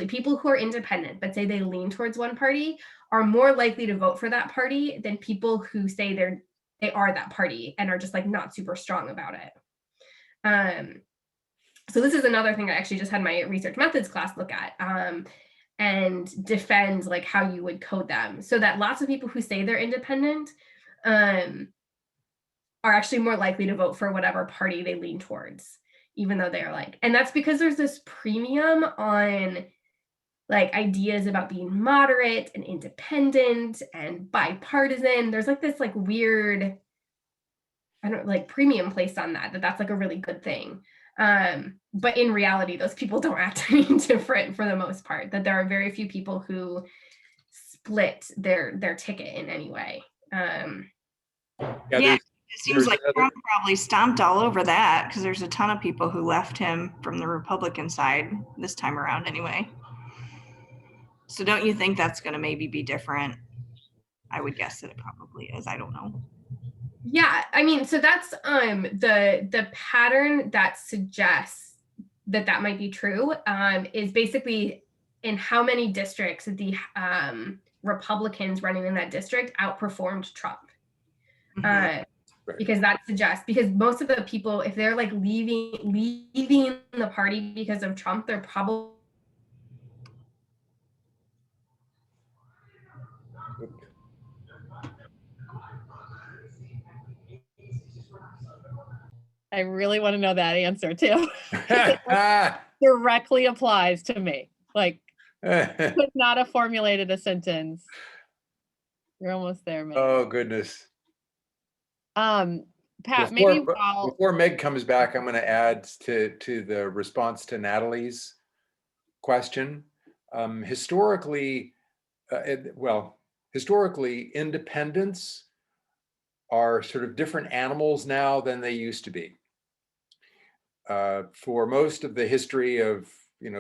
[SPEAKER 4] people who are independent but say they lean towards one party are more likely to vote for that party than people who say they are that party and are just like not super strong about it. So this is another thing I actually just had my research methods class look at and defend like how you would code them, so that lots of people who say they're independent are actually more likely to vote for whatever party they lean towards, even though they're like, and that's because there's this premium on like ideas about being moderate and independent and bipartisan. There's like this like weird, premium placed on that's like a really good thing. But in reality, those people don't act any different for the most part, that there are very few people who split their ticket in any way.
[SPEAKER 3] Yeah, it seems like Trump probably stomped all over that, because there's a ton of people who left him from the Republican side this time around anyway. So don't you think that's going to maybe be different? I would guess that it probably is. I don't know.
[SPEAKER 4] Yeah, I mean, so that's the pattern that suggests that might be true is basically in how many districts the Republicans running in that district outperformed Trump.
[SPEAKER 3] Mhm.
[SPEAKER 4] Because that suggests, because most of the people, if they're like leaving the party because of Trump, they're probably
[SPEAKER 1] I really want to know that answer too. Directly applies to me. Like, could not have formulated a sentence. You're almost there, Meg.
[SPEAKER 2] Oh goodness.
[SPEAKER 1] Pat, maybe
[SPEAKER 2] before Meg comes back, I'm going to add to the response to Natalie's question. Historically, historically, independents are sort of different animals now than they used to be. For most of the history of,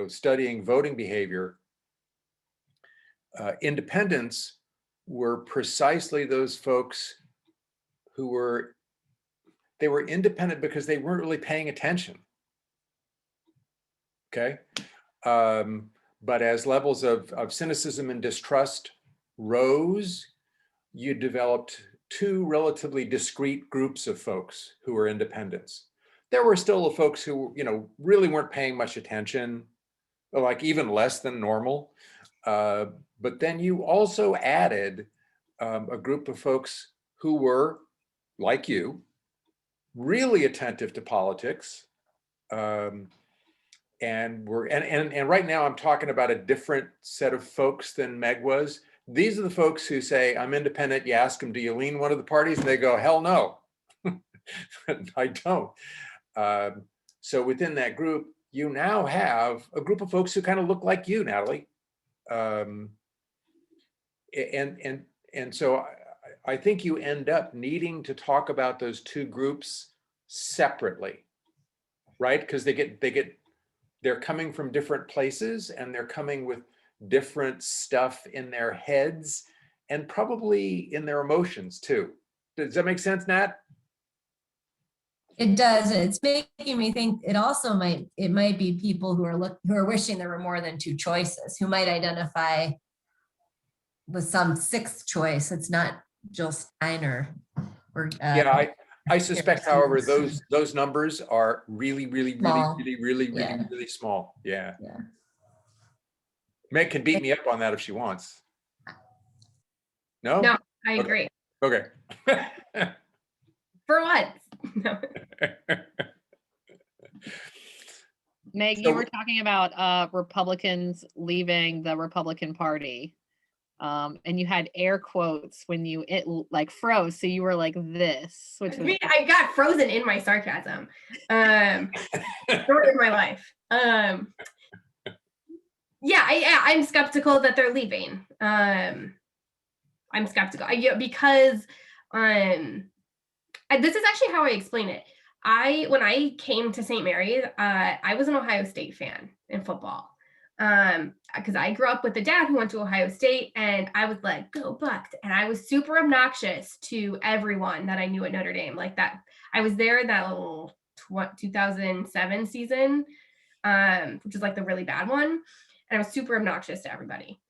[SPEAKER 2] studying voting behavior, independents were precisely those folks who were independent because they weren't really paying attention. Okay. But as levels of cynicism and distrust rose, you developed two relatively discrete groups of folks who were independents. There were still the folks who, really weren't paying much attention, like even less than normal. But then you also added a group of folks who were, like you, really attentive to politics. And right now I'm talking about a different set of folks than Meg was. These are the folks who say, I'm independent. You ask them, do you lean one of the parties? And they go, hell no, I don't. So within that group, you now have a group of folks who kind of look like you, Natalie. And so I think you end up needing to talk about those two groups separately, right? Because they're coming from different places and they're coming with different stuff in their heads and probably in their emotions too. Does that make sense, Nat?
[SPEAKER 5] It does. It's making me think it might be people who are wishing there were more than two choices, who might identify with some sixth choice. It's not just 9 or
[SPEAKER 2] yeah, I suspect, however, those numbers are really
[SPEAKER 5] Small.
[SPEAKER 2] really small. Yeah.
[SPEAKER 5] Yeah.
[SPEAKER 2] Meg can beat me up on that if she wants. No?
[SPEAKER 4] No, I
[SPEAKER 2] Okay.
[SPEAKER 4] agree.
[SPEAKER 2] Okay.
[SPEAKER 4] For what? No.
[SPEAKER 1] Meg,
[SPEAKER 2] So-
[SPEAKER 1] you were talking about Republicans leaving the Republican Party. And you had air quotes when it like froze. So you were like this, which was
[SPEAKER 4] I got frozen in my sarcasm. In my life. I'm skeptical that they're leaving. I'm skeptical because this is actually how I explain it. When I came to St. Mary's, I was an Ohio State fan in football. Because I grew up with a dad who went to Ohio State, and I was like, go Bucks. And I was super obnoxious to everyone that I knew at Notre Dame. Like that, I was there that little 2007 season, which was like the really bad one. And I was super obnoxious to everybody.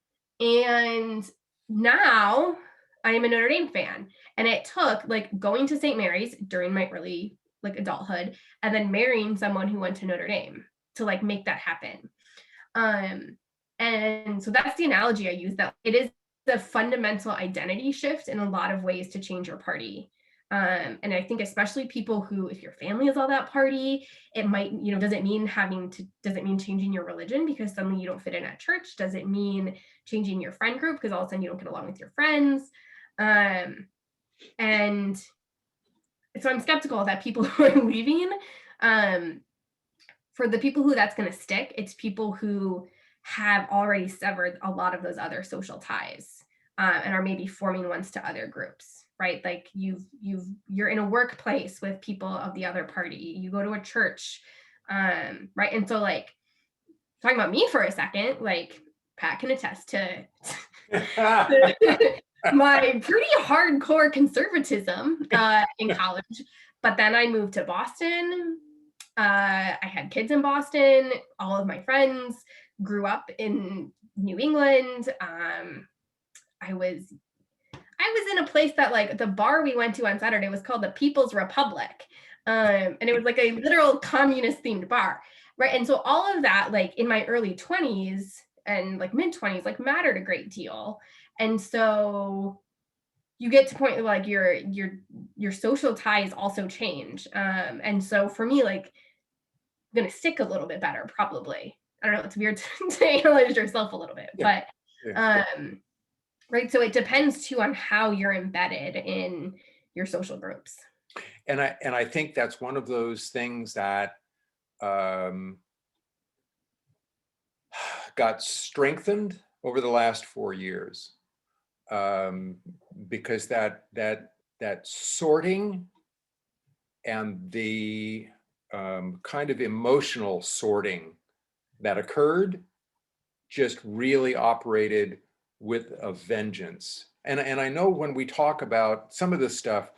[SPEAKER 4] And now I am a Notre Dame fan. And it took like going to St. Mary's during my early like adulthood and then marrying someone who went to Notre Dame to like make that happen. And so that's the analogy I use, that it is the fundamental identity shift in a lot of ways to change your party. And I think especially people who, if your family is all that party, it might, does it mean changing your religion because suddenly you don't fit in at church? Does it mean changing your friend group because all of a sudden you don't get along with your friends? And so I'm skeptical that people who are leaving, for the people who that's going to stick, it's people who have already severed a lot of those other social ties and are maybe forming ones to other groups, right? Like you're in a workplace with people of the other party, you go to a church, right? And so like talking about me for a second, like Pat can attest to my pretty hardcore conservatism in college, but then I moved to Boston. I had kids in Boston. All of my friends grew up in New England. I was in a place that like the bar we went to on Saturday was called the People's Republic. And it was like a literal communist themed bar. Right. And so all of that, like in my early 20s and like mid 20s, like mattered a great deal. And so you get to point like your social ties also change. And so for me, like I'm gonna stick a little bit better, probably. I don't know, it's weird to analyze yourself a little bit, but right. So it depends too on how you're embedded in your social groups.
[SPEAKER 2] And I think that's one of those things that got strengthened over the last 4 years, because that sorting and the kind of emotional sorting that occurred just really operated with a vengeance. And I know when we talk about some of this stuff,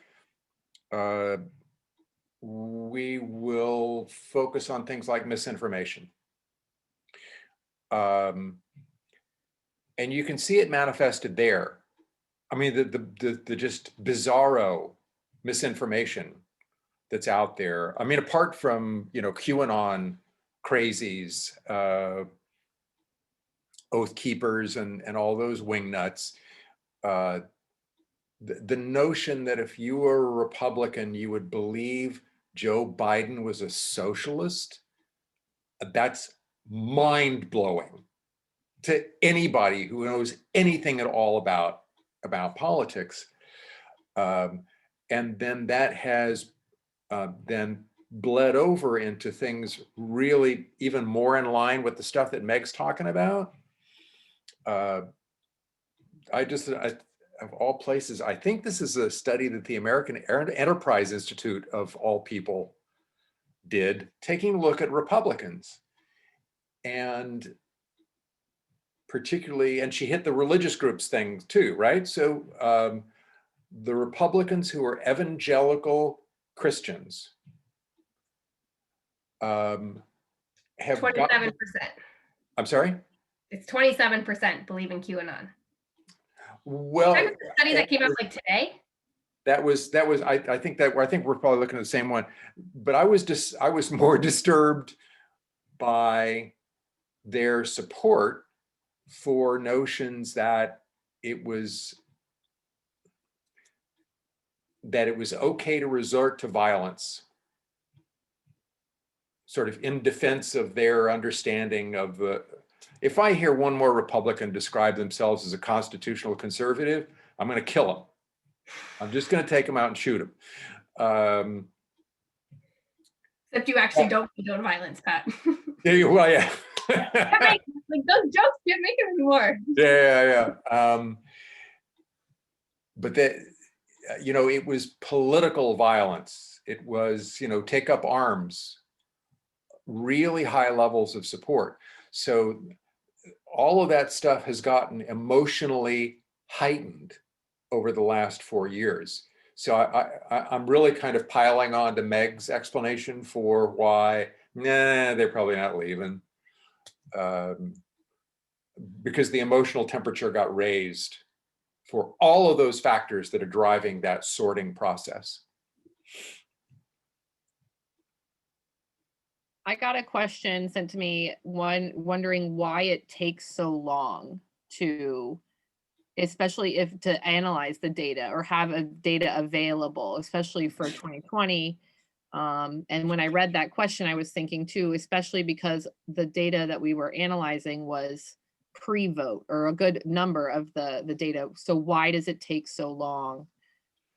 [SPEAKER 2] we will focus on things like misinformation. And you can see it manifested there. I mean, the just bizarro misinformation that's out there. I mean, apart from, QAnon crazies, Oath Keepers and all those wingnuts, the notion that if you were a Republican, you would believe Joe Biden was a socialist, that's mind-blowing to anybody who knows anything at all about politics. And then that has then bled over into things really even more in line with the stuff that Meg's talking about. Of all places, I think this is a study that the American Enterprise Institute, of all people, did, taking a look at Republicans. And particularly, and she hit the religious groups thing too, right? So the Republicans who are evangelical Christians have
[SPEAKER 4] 27%.
[SPEAKER 2] I'm sorry?
[SPEAKER 4] It's 27% believe in QAnon.
[SPEAKER 2] Well,
[SPEAKER 4] That was the study that came out like today.
[SPEAKER 2] That was I think we're probably looking at the same one, but I was more disturbed by their support for notions that it was okay to resort to violence, sort of in defense of their understanding of the. If I hear one more Republican describe themselves as a constitutional conservative, I'm going to kill them. I'm just going to take them out and shoot them.
[SPEAKER 4] Except you actually don't condone violence, Pat.
[SPEAKER 2] Well, yeah.
[SPEAKER 4] Like those jokes can't make it anymore.
[SPEAKER 2] Yeah. But that, it was political violence. It was, take up arms, really high levels of support. So all of that stuff has gotten emotionally heightened over the last 4 years. So I'm really kind of piling on to Meg's explanation for why, they're probably not leaving. Because the emotional temperature got raised for all of those factors that are driving that sorting process.
[SPEAKER 1] I got a question sent to me, wondering why it takes so long to, especially if to analyze the data or have a data available, especially for 2020. And when I read that question, I was thinking too, especially because the data that we were analyzing was pre-vote or a good number of the data. So why does it take so long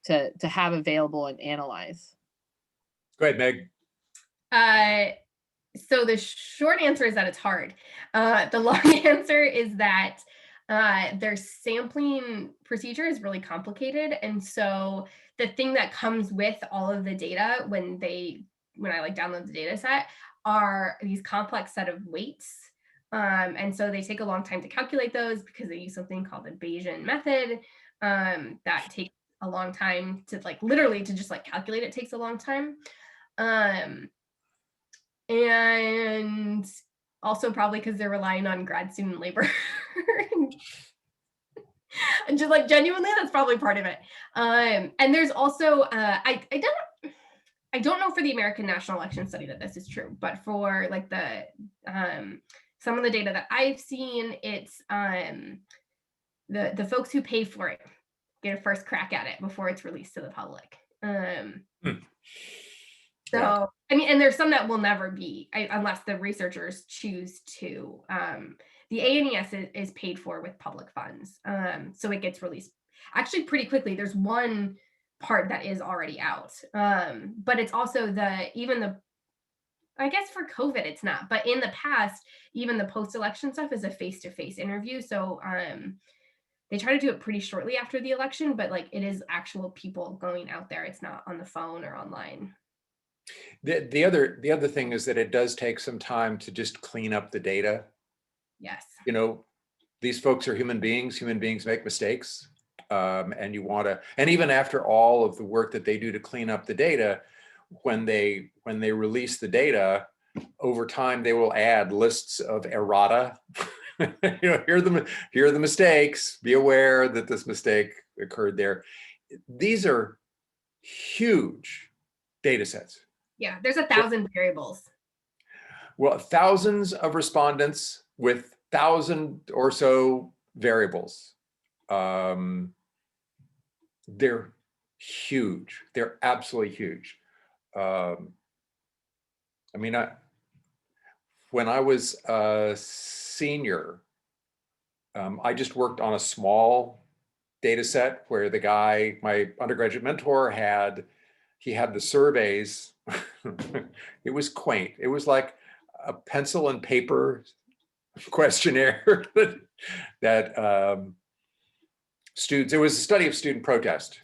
[SPEAKER 1] to have available and analyze?
[SPEAKER 2] Go ahead, Meg.
[SPEAKER 4] So the short answer is that it's hard. The long answer is that their sampling procedure is really complicated. And so the thing that comes with all of the data when I like download the data set are these complex set of weights. And so they take a long time to calculate those because they use something called the Bayesian method. That takes a long time to literally to just calculate it takes a long time. And also probably because they're relying on grad student labor. And just genuinely, that's probably part of it. And there's also, I don't know for the American National Election Study that this is true, but for the some of the data that I've seen, it's the folks who pay for it get a first crack at it before it's released to the public. So, I mean, and there's some that will never be, unless the researchers choose to. The ANES is paid for with public funds. So it gets released actually pretty quickly. There's one part that is already out. But it's also even the I guess for COVID it's not, but in the past, even the post-election stuff is a face-to-face interview. So they try to do it pretty shortly after the election, but like it is actual people going out there. It's not on the phone or online.
[SPEAKER 2] The other thing is that it does take some time to just clean up the data.
[SPEAKER 4] Yes.
[SPEAKER 2] You know, these folks are human beings make mistakes. And you want to, and even after all of the work that they do to clean up the data, when they release the data, over time they will add lists of errata. You know, here are the mistakes. Be aware that this mistake occurred there. These are huge data sets.
[SPEAKER 4] Yeah, there's 1,000 variables.
[SPEAKER 2] Well, thousands of respondents with 1,000 or so variables. They're huge. They're absolutely huge. I mean, when I was a senior, I just worked on a small data set where the guy, my undergraduate mentor, had the surveys. It was quaint. It was like a pencil and paper questionnaire that students, it was a study of student protest.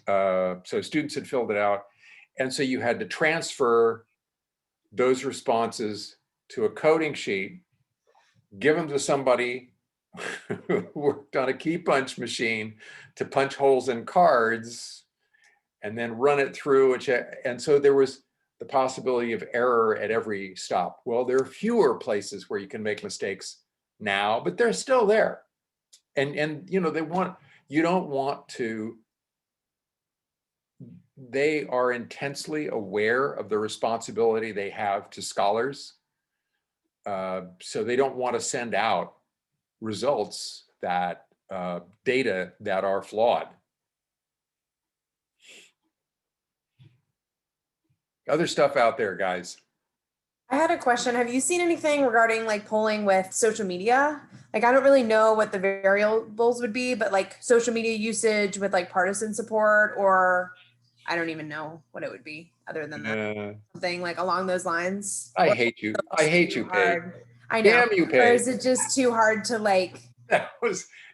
[SPEAKER 2] So students had filled it out. And so you had to transfer those responses to a coding sheet, give them to somebody who worked on a key punch machine to punch holes in cards, and then run it through. And so there was the possibility of error at every stop. Well, there are fewer places where you can make mistakes now, but they're still there. And you know, you don't want to, they are intensely aware of the responsibility they have to scholars. So they don't want to send out results that data that are flawed. Other stuff out there, guys.
[SPEAKER 6] I had a question. Have you seen anything regarding like polling with social media? Like, I don't really know what the variables would be, but like social media usage with like partisan support, or I don't even know what it would be other than that. Something like along those lines.
[SPEAKER 2] I hate you. I hate you, Paige.
[SPEAKER 6] I know.
[SPEAKER 2] Damn you, Paige.
[SPEAKER 6] Or is it just too hard to like?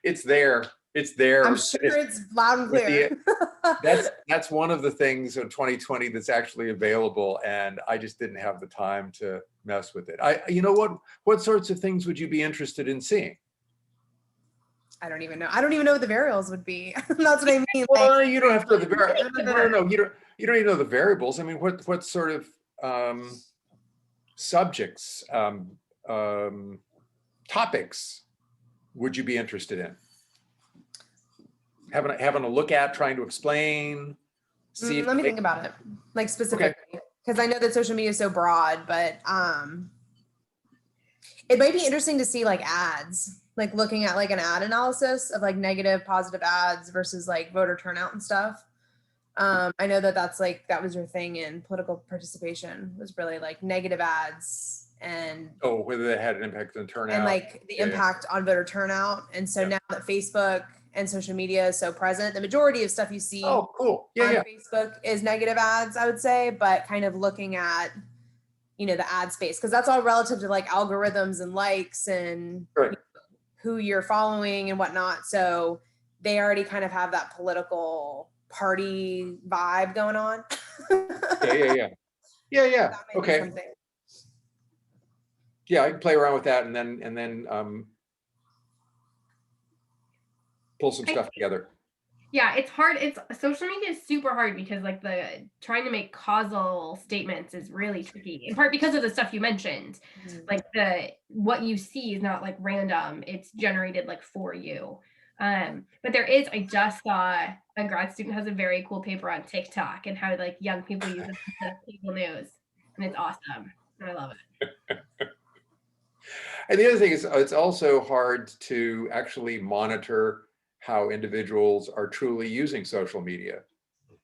[SPEAKER 2] It's there. It's there.
[SPEAKER 6] I'm sure it's loud and clear.
[SPEAKER 2] That's one of the things of 2020 that's actually available, and I just didn't have the time to mess with it. You know what sorts of things would you be interested in seeing?
[SPEAKER 6] I don't even know. I don't even know what the variables would be. That's what I mean.
[SPEAKER 2] Well, you don't have to know the variables. No, you don't even know the variables. I mean, what sort of subjects, topics would you be interested in? Having a look at, trying to explain, see.
[SPEAKER 6] Let me think about it, like specifically, because I know that social media is so broad, but it might be interesting to see like ads, like looking at like an ad analysis of like negative, positive ads versus like voter turnout and stuff. I know that was your thing in political participation, was really like negative ads and
[SPEAKER 2] whether they had an impact on turnout
[SPEAKER 6] and like the impact on voter turnout. And so now that Facebook and social media is so present, the majority of stuff you see
[SPEAKER 2] cool.
[SPEAKER 6] on Facebook is negative ads, I would say, but kind of looking at, you know, the ad space, because that's all relative to like algorithms and likes and who you're following and whatnot. So they already kind of have that political party vibe going on.
[SPEAKER 2] Yeah. Okay. Yeah, I can play around with that and then pull some stuff together.
[SPEAKER 4] Yeah, it's hard. Social media is super hard because like trying to make causal statements is really tricky, in part because of the stuff you mentioned. Like what you see is not like random, it's generated like for you. But I just saw a grad student has a very cool paper on TikTok and how like young people use it instead of cable news, and it's awesome and I love it.
[SPEAKER 2] And the other thing is, it's also hard to actually monitor how individuals are truly using social media,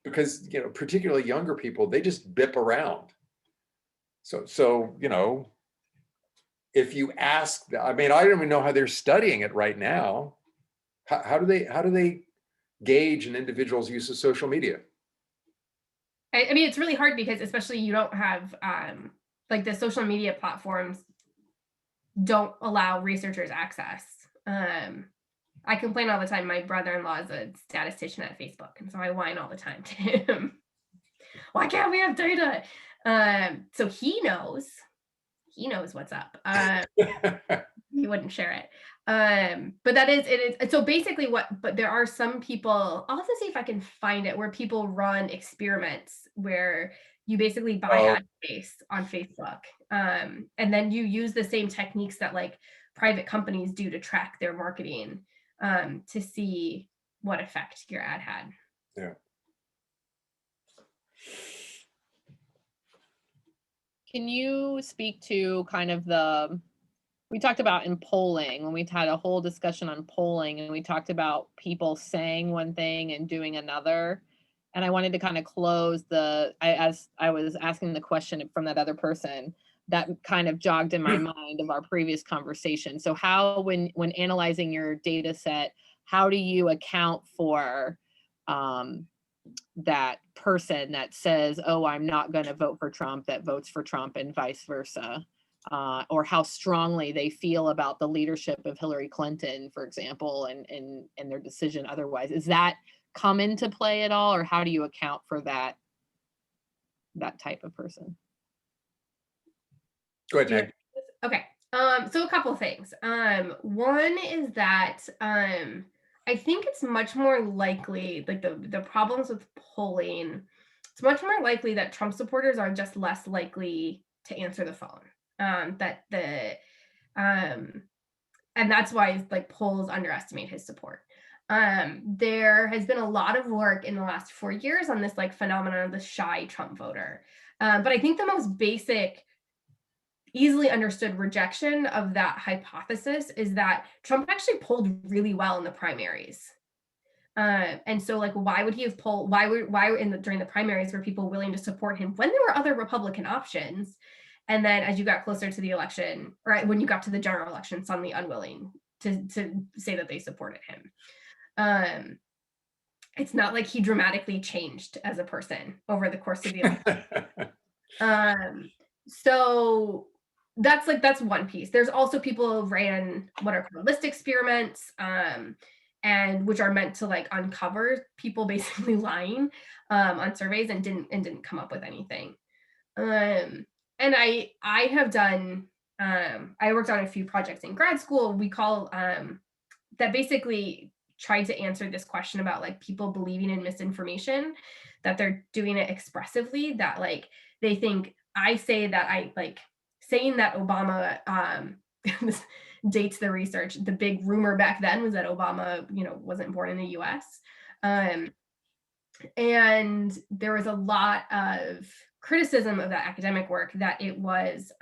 [SPEAKER 2] because, you know, particularly younger people, they just bip around. So, you know, if you ask, I mean, I don't even know how they're studying it right now. How do they gauge an individual's use of social media?
[SPEAKER 4] I mean, it's really hard because especially you don't have like the social media platforms don't allow researchers access. I complain all the time. My brother-in-law is a statistician at Facebook, and so I whine all the time to him. Why can't we have data? So he knows what's up. He wouldn't share it. But that is, it is, so basically but there are some people, I'll have to see if I can find it, where people run experiments where you basically buy ad space on Facebook. And then you use the same techniques that like private companies do to track their marketing, to see what effect your ad had.
[SPEAKER 2] Yeah.
[SPEAKER 1] Can you speak to kind of we talked about in polling, when we had a whole discussion on polling, and we talked about people saying one thing and doing another. And I wanted to kind of close as I was asking the question from that other person, that kind of jogged in my mind of our previous conversation. So how, when analyzing your data set, how do you account for that person that says, oh, I'm not going to vote for Trump, that votes for Trump, and vice versa? Or how strongly they feel about the leadership of Hillary Clinton, for example, and their decision otherwise. Is that come into play at all, or how do you account for that type of person?
[SPEAKER 2] Go ahead, Meg.
[SPEAKER 4] Okay. So a couple of things. One is that I think it's much more likely, like the problems with polling, it's much more likely that Trump supporters are just less likely to answer the phone. And that's why like polls underestimate his support. There has been a lot of work in the last 4 years on this like phenomenon of the shy Trump voter. But I think the most basic, easily understood rejection of that hypothesis is that Trump actually polled really well in the primaries. And so like, why would he have polled, during the primaries were people willing to support him when there were other Republican options? And then as you got closer to the election, or when you got to the general election, suddenly unwilling to say that they supported him. It's not like he dramatically changed as a person over the course of the election. So that's one piece. There's also people who ran what are called list experiments, and which are meant to like uncover people basically lying on surveys and didn't come up with anything. And I have done, I worked on a few projects in grad school. We call that basically tried to answer this question about like people believing in misinformation, that they're doing it expressively, that like they think I say that I like saying that Obama this dates the research. The big rumor back then was that Obama, wasn't born in the US. And there was a lot of criticism of that academic work, that it was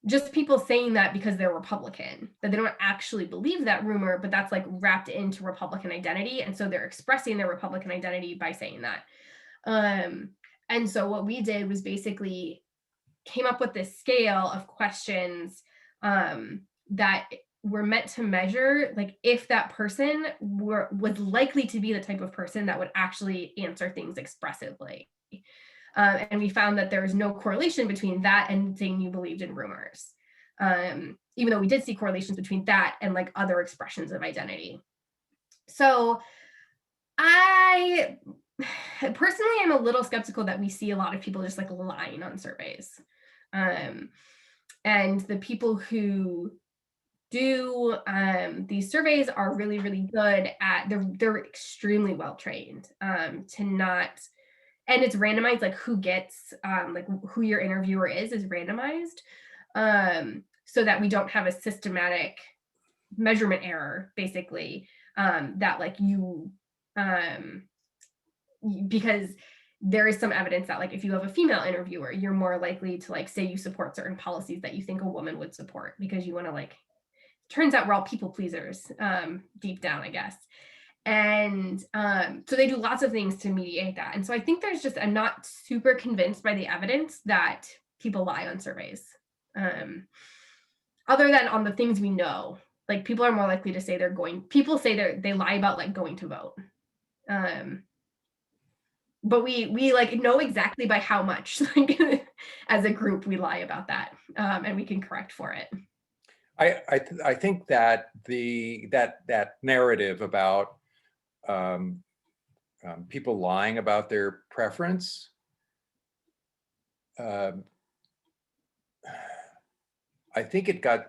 [SPEAKER 4] just people saying that because they're Republican, that they don't actually believe that rumor, but that's like wrapped into Republican identity. And so they're expressing their Republican identity by saying that. And so what we did was basically came up with this scale of questions that were meant to measure like if that person was likely to be the type of person that would actually answer things expressively. And we found that there's no correlation between that and saying you believed in rumors, even though we did see correlations between that and like other expressions of identity. So I personally am a little skeptical that we see a lot of people just like lying on surveys. And the people who do these surveys are really, really good at, they're extremely well trained to not, and it's randomized, like who gets, like who your interviewer is randomized, so that we don't have a systematic measurement error, basically, that like because there is some evidence that like if you have a female interviewer, you're more likely to like say you support certain policies that you think a woman would support, because you want to like, turns out we're all people pleasers deep down, I guess. And so they do lots of things to mediate that. And so I think there's just, I'm not super convinced by the evidence that people lie on surveys. Other than on the things we know, like people are more likely to say people say they lie about like going to vote. but we like know exactly by how much, like as a group we lie about that, and we can correct for it.
[SPEAKER 2] I think that that narrative about people lying about their preference, I think it got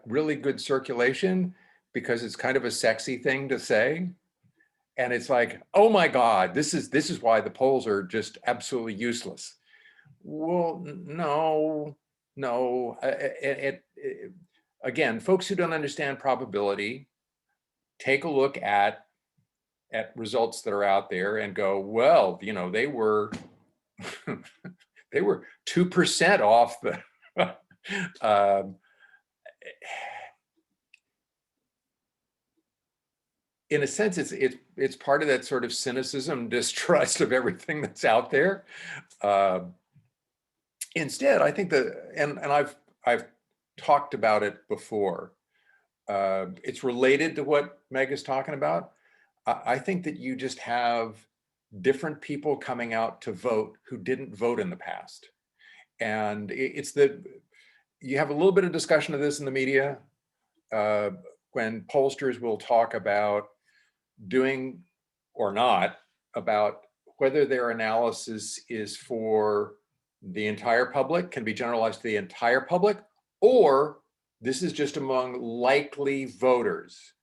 [SPEAKER 2] really good circulation because it's kind of a sexy thing to say. And it's like, oh my God, this is why the polls are just absolutely useless. Well, no. Again, folks who don't understand probability take a look at results that are out there and go, well, you know, they were they were 2% off the in a sense, it's part of that sort of cynicism, distrust of everything that's out there. Instead, I think that, and I've talked about it before. It's related to what Meg is talking about. I think that you just have different people coming out to vote who didn't vote in the past, and it's that you have a little bit of discussion of this in the media when pollsters will talk about doing or not about whether their analysis is for the entire public, can be generalized to the entire public, or this is just among likely voters.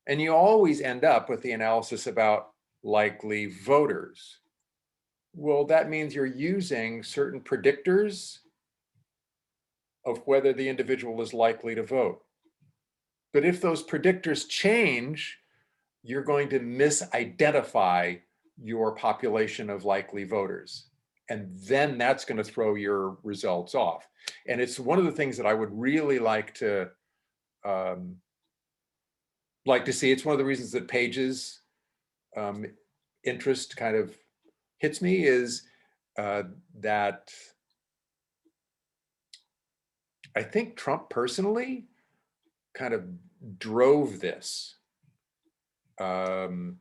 [SPEAKER 2] And you always end up with the analysis about likely voters. Well, that means you're using certain predictors of whether the individual is likely to vote. But if those predictors change, you're going to misidentify your population of likely voters. And then that's going to throw your results off. And it's one of the things that I would really like to see. It's one of the reasons that Paige's interest kind of hits me is that I think Trump personally kind of drove this. And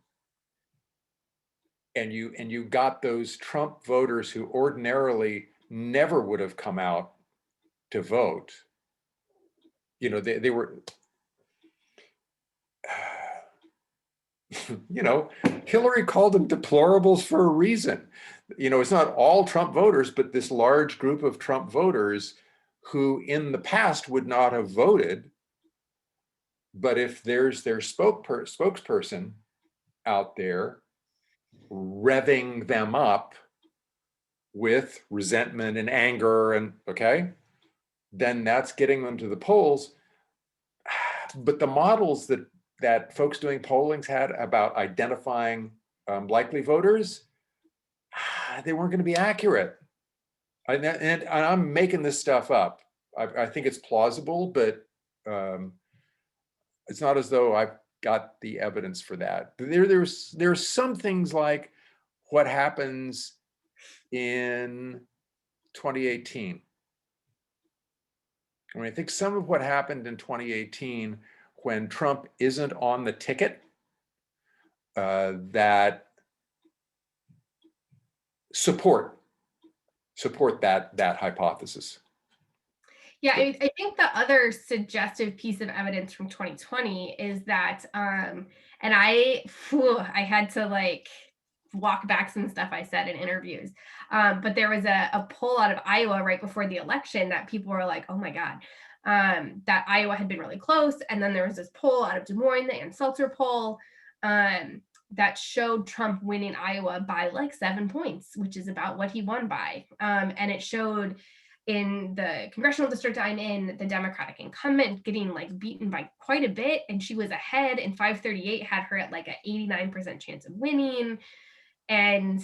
[SPEAKER 2] you got those Trump voters who ordinarily never would have come out to vote. You know, they were, you know, Hillary called them deplorables for a reason. You know, it's not all Trump voters, but this large group of Trump voters who in the past would not have voted. But if there's their spokesperson out there revving them up with resentment and anger and then that's getting them to the polls. But the models that folks doing pollings had about identifying likely voters, they weren't going to be accurate. And I'm making this stuff up. I think it's plausible, but it's not as though I've got the evidence for that. There's some things like what happens in 2018. I mean, I think some of what happened in 2018 when Trump isn't on the ticket that support that hypothesis.
[SPEAKER 4] Yeah, I think the other suggestive piece of evidence from 2020 is that, and I had to like walk back some stuff I said in interviews, but there was a poll out of Iowa right before the election that people were like, oh my God, that Iowa had been really close. And then there was this poll out of Des Moines, the Ann Seltzer poll, that showed Trump winning Iowa by like 7 points, which is about what he won by. And it showed in the congressional district I'm in, the Democratic incumbent getting like beaten by quite a bit. And she was ahead, and 538 had her at like an 89% chance of winning. And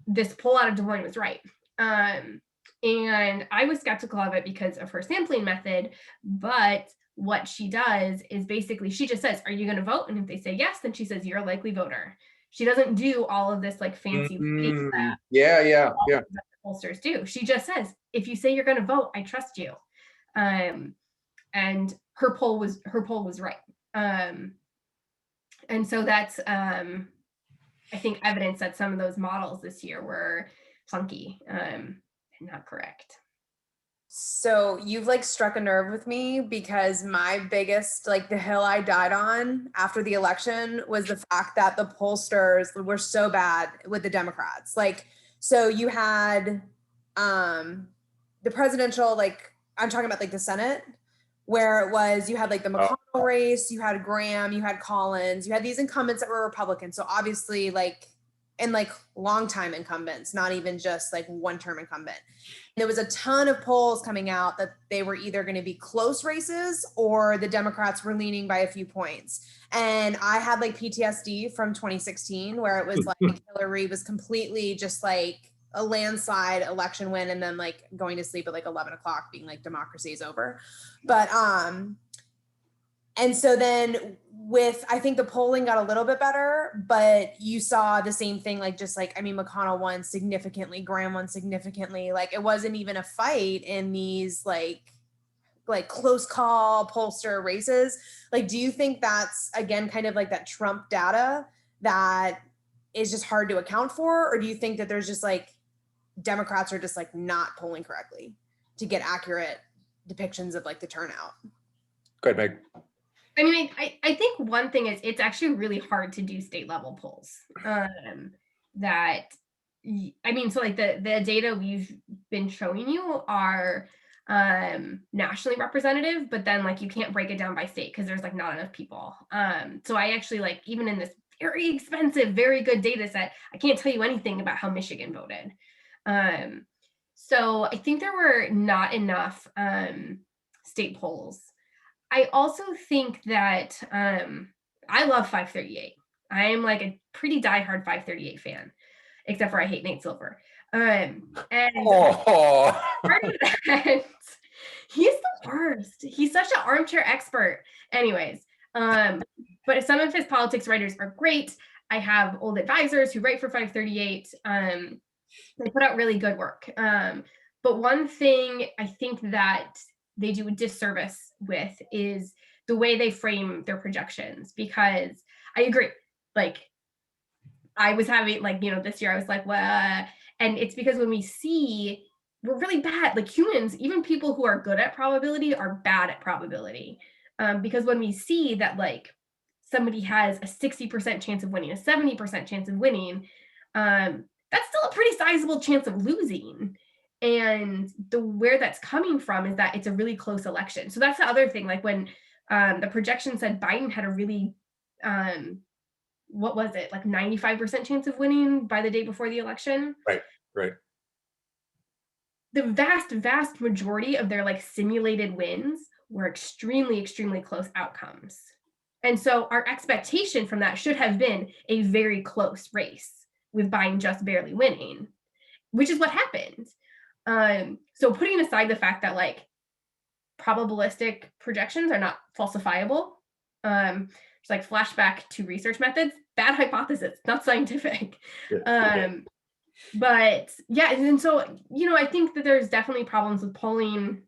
[SPEAKER 4] this poll out of Des Moines was right. And I was skeptical of it because of her sampling method. But what she does is basically, she just says, are you going to vote? And if they say yes, then she says, you're a likely voter. She doesn't do all of this like fancy that
[SPEAKER 2] yeah
[SPEAKER 4] pollsters do. She just says, if you say you're going to vote, I trust you. And her poll was right. And so that's I think, evidence that some of those models this year were funky and not correct.
[SPEAKER 6] So you've like struck a nerve with me, because my biggest, like the hill I died on after the election was the fact that the pollsters were so bad with the Democrats. Like, so you had the presidential, like I'm talking about like the Senate, where it was, you had like the McConnell race, you had Graham, you had Collins, you had these incumbents that were Republicans. So obviously like, and like longtime incumbents, not even just like one-term incumbent. There was a ton of polls coming out that they were either going to be close races or the Democrats were leaning by a few points. And I had like PTSD from 2016, where it was like Hillary was completely just like a landslide election win, and then like going to sleep at like 11 o'clock being like democracy is over. But and so then with, I think the polling got a little bit better, but you saw the same thing, like just like, I mean, McConnell won significantly, Graham won significantly. Like it wasn't even a fight in these like close call pollster races. Like, do you think that's again kind of like that Trump data that is just hard to account for? Or do you think that there's just like Democrats are just like not polling correctly to get accurate depictions of like the turnout?
[SPEAKER 2] Go ahead, Meg.
[SPEAKER 4] I mean, I think one thing is it's actually really hard to do state level polls. That, I mean, so like the data we've been showing you are nationally representative, but then like you can't break it down by state because there's like not enough people. So I actually like, even in this very expensive, very good data set, I can't tell you anything about how Michigan voted. So I think there were not enough state polls. I also think that I love 538. I am like a pretty diehard 538 fan, except for I hate Nate Silver. And part of that, he's the worst. He's such an armchair expert. Anyways, but some of his politics writers are great. I have old advisors who write for 538. They put out really good work. But one thing I think that they do a disservice with is the way they frame their projections, because I agree, like I was having like, this year I was like, well, and it's because when we see, we're really bad, like humans, even people who are good at probability are bad at probability. Because when we see that like somebody has a 60% chance of winning, a 70% chance of winning, that's still a pretty sizable chance of losing. And where that's coming from is that it's a really close election. So that's the other thing. Like when the projection said Biden had a really, what was it, like 95% chance of winning by the day before the election?
[SPEAKER 2] Right.
[SPEAKER 4] The vast majority of their like simulated wins were extremely, extremely close outcomes. And so our expectation from that should have been a very close race with Biden just barely winning, which is what happened. So putting aside the fact that like probabilistic projections are not falsifiable, it's like flashback to research methods, bad hypothesis, not scientific. But yeah, and so, I think that there's definitely problems with polling.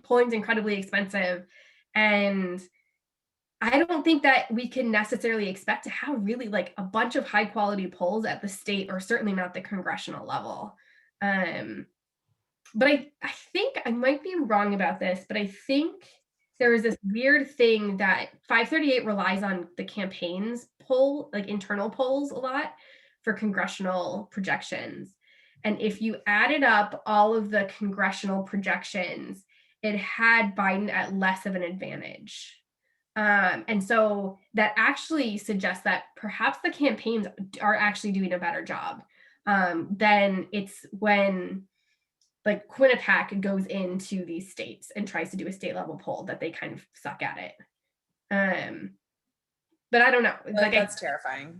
[SPEAKER 4] Polling's incredibly expensive. And I don't think that we can necessarily expect to have really like a bunch of high quality polls at the state or certainly not the congressional level. But I think I might be wrong about this, but I think there is this weird thing that 538 relies on the campaigns poll, like internal polls a lot for congressional projections. And if you added up all of the congressional projections, it had Biden at less of an advantage. And so that actually suggests that perhaps the campaigns are actually doing a better job than it's when like Quinnipiac goes into these states and tries to do a state level poll that they kind of suck at it. But I don't know.
[SPEAKER 6] Like that's terrifying.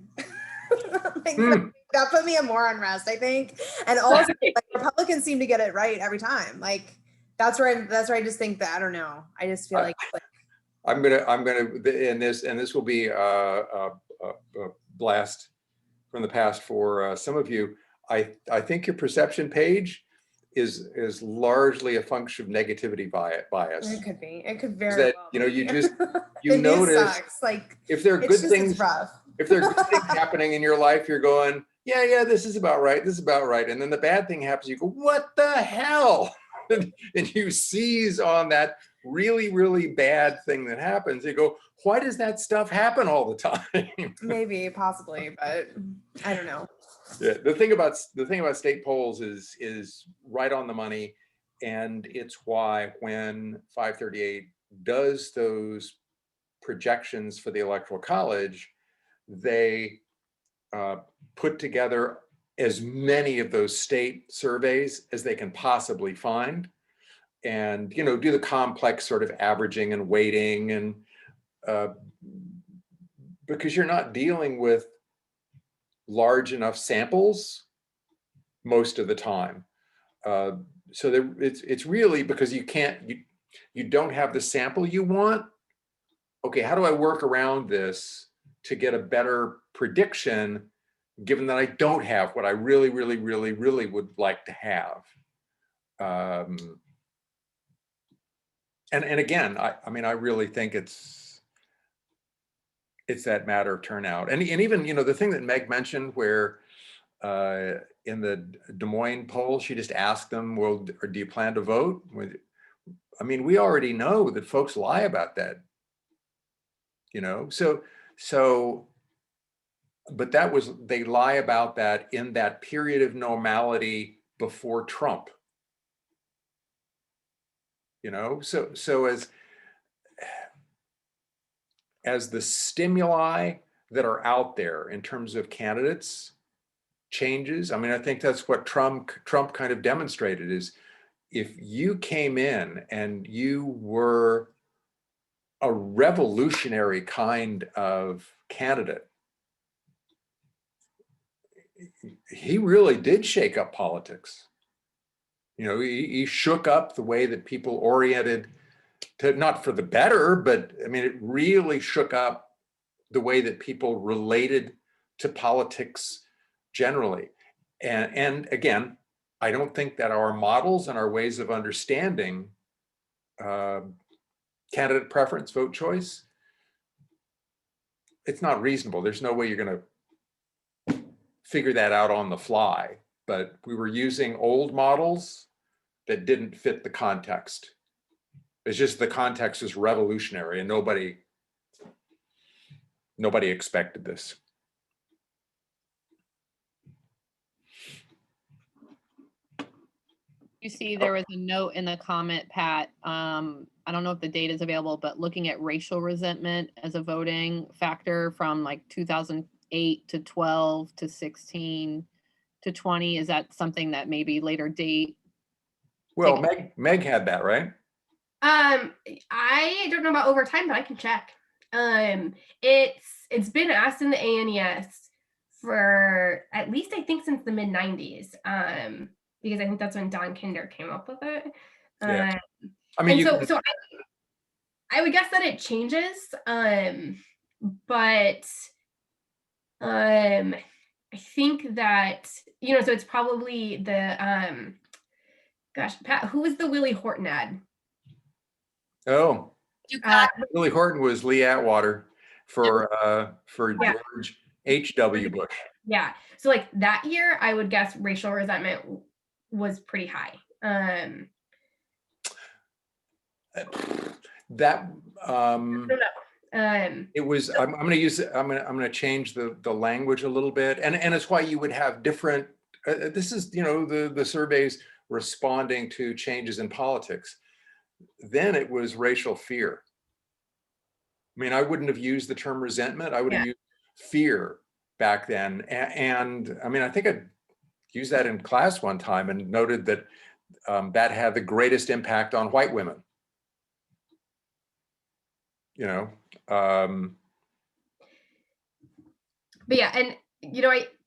[SPEAKER 6] That put me in more unrest, I think. And also like, Republicans seem to get it right every time. Like that's where I just think that, I don't know. I just feel like
[SPEAKER 2] I'm gonna and this will be a blast from the past for some of you. I think your perception page is largely a function of negativity bias.
[SPEAKER 6] It could be. It could very well.
[SPEAKER 2] You just you notice
[SPEAKER 6] sucks. Like
[SPEAKER 2] if there are good things.
[SPEAKER 6] Rough.
[SPEAKER 2] If there are good things happening in your life, you're going, yeah, this is about right. This is about right. And then the bad thing happens, you go, what the hell? And you seize on that really, really bad thing that happens. You go, why does that stuff happen all the time?
[SPEAKER 6] Maybe, possibly, but I don't know.
[SPEAKER 2] Yeah, the thing about state polls is right on the money, and it's why when 538 does those projections for the Electoral College, they put together as many of those state surveys as they can possibly find, and do the complex sort of averaging and weighting, and because you're not dealing with large enough samples most of the time. So it's really because you don't have the sample you want. Okay, how do I work around this to get a better prediction, given that I don't have what I really, really, really, really would like to have? And again, I mean, I really think it's that matter of turnout. And even, the thing that Meg mentioned where in the Des Moines poll, she just asked them, well, or do you plan to vote? I mean, we already know that folks lie about that, so, but they lie about that in that period of normality before Trump, so as the stimuli that are out there in terms of candidates changes, I mean, I think that's what Trump kind of demonstrated is if you came in and you were a revolutionary kind of candidate, he really did shake up politics. He shook up the way that people oriented to, not for the better, but I mean, it really shook up the way that people related to politics generally. And again, I don't think that our models and our ways of understanding candidate preference, vote choice, it's not reasonable. There's no way you're going to figure that out on the fly. But we were using old models that didn't fit the context. It's just the context is revolutionary and nobody expected this.
[SPEAKER 1] You see there was a note in the comment, Pat. I don't know if the data is available, but looking at racial resentment as a voting factor from like 2008 to 12 to 16 to 20, is that something that maybe later date?
[SPEAKER 2] Well, Meg had that, right?
[SPEAKER 4] I don't know about over time, but I can check. It's been asked in the ANES for at least I think since the mid 90s. Because I think that's when Don Kinder came up with it.
[SPEAKER 2] Yeah. I mean,
[SPEAKER 4] so I would guess that it changes. But I think that, so it's probably the gosh, Pat, who was the Willie Horton ad?
[SPEAKER 2] Oh, Willie Horton was Lee Atwater for George H.W. Bush.
[SPEAKER 4] Yeah. So like that year, I would guess racial resentment was pretty high.
[SPEAKER 2] It was. I'm going to use. I'm going to change the language a little bit, and it's why you would have different. This is the surveys responding to changes in politics. Then it was racial fear. I mean, I wouldn't have used the term resentment. I would have used fear back then. And I mean, I think I used that in class one time and noted that that had the greatest impact on white women.
[SPEAKER 4] But yeah, and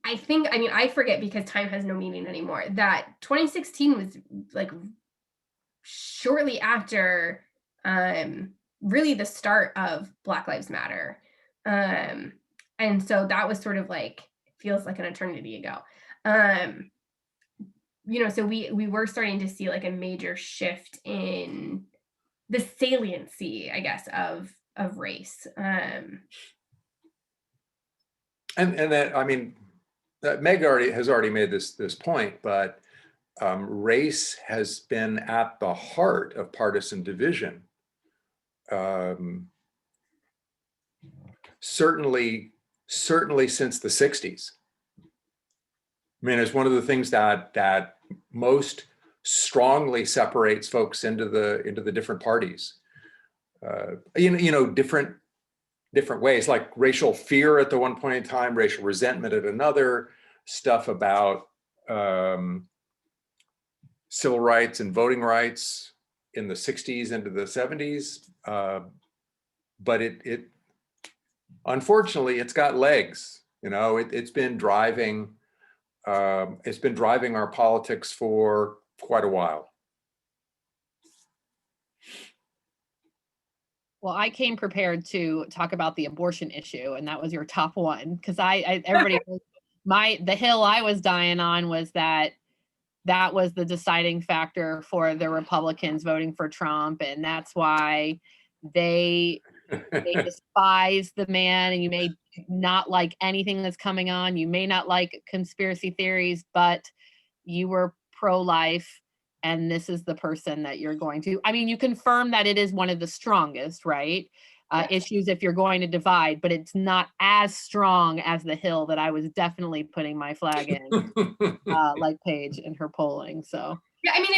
[SPEAKER 4] I think, I mean, I forget because time has no meaning anymore, that 2016 was like shortly after really the start of Black Lives Matter. And so that was sort of like, feels like an eternity ago. So we were starting to see like a major shift in the saliency, I guess, of race.
[SPEAKER 2] And that, I mean, Meg has already made this point, but race has been at the heart of partisan division. Certainly since the 60s. I mean, it's one of the things that most strongly separates folks into the different parties. Different ways, like racial fear at the one point in time, racial resentment at another, stuff about civil rights and voting rights in the 60s into the 70s. But it unfortunately, it's got legs. It's been driving our politics for quite a while.
[SPEAKER 1] Well, I came prepared to talk about the abortion issue, and that was your top one, because everybody the hill I was dying on was that was the deciding factor for the Republicans voting for Trump, and that's why they despise the man, and you may not like anything that's coming on. You may not like conspiracy theories, but you were pro-life, and this is the person that you're going to. I mean, you confirm that it is one of the strongest, right? Issues if you're going to divide, but it's not as strong as the hill that I was definitely putting my flag in, like Paige in her polling. So
[SPEAKER 4] yeah, I mean,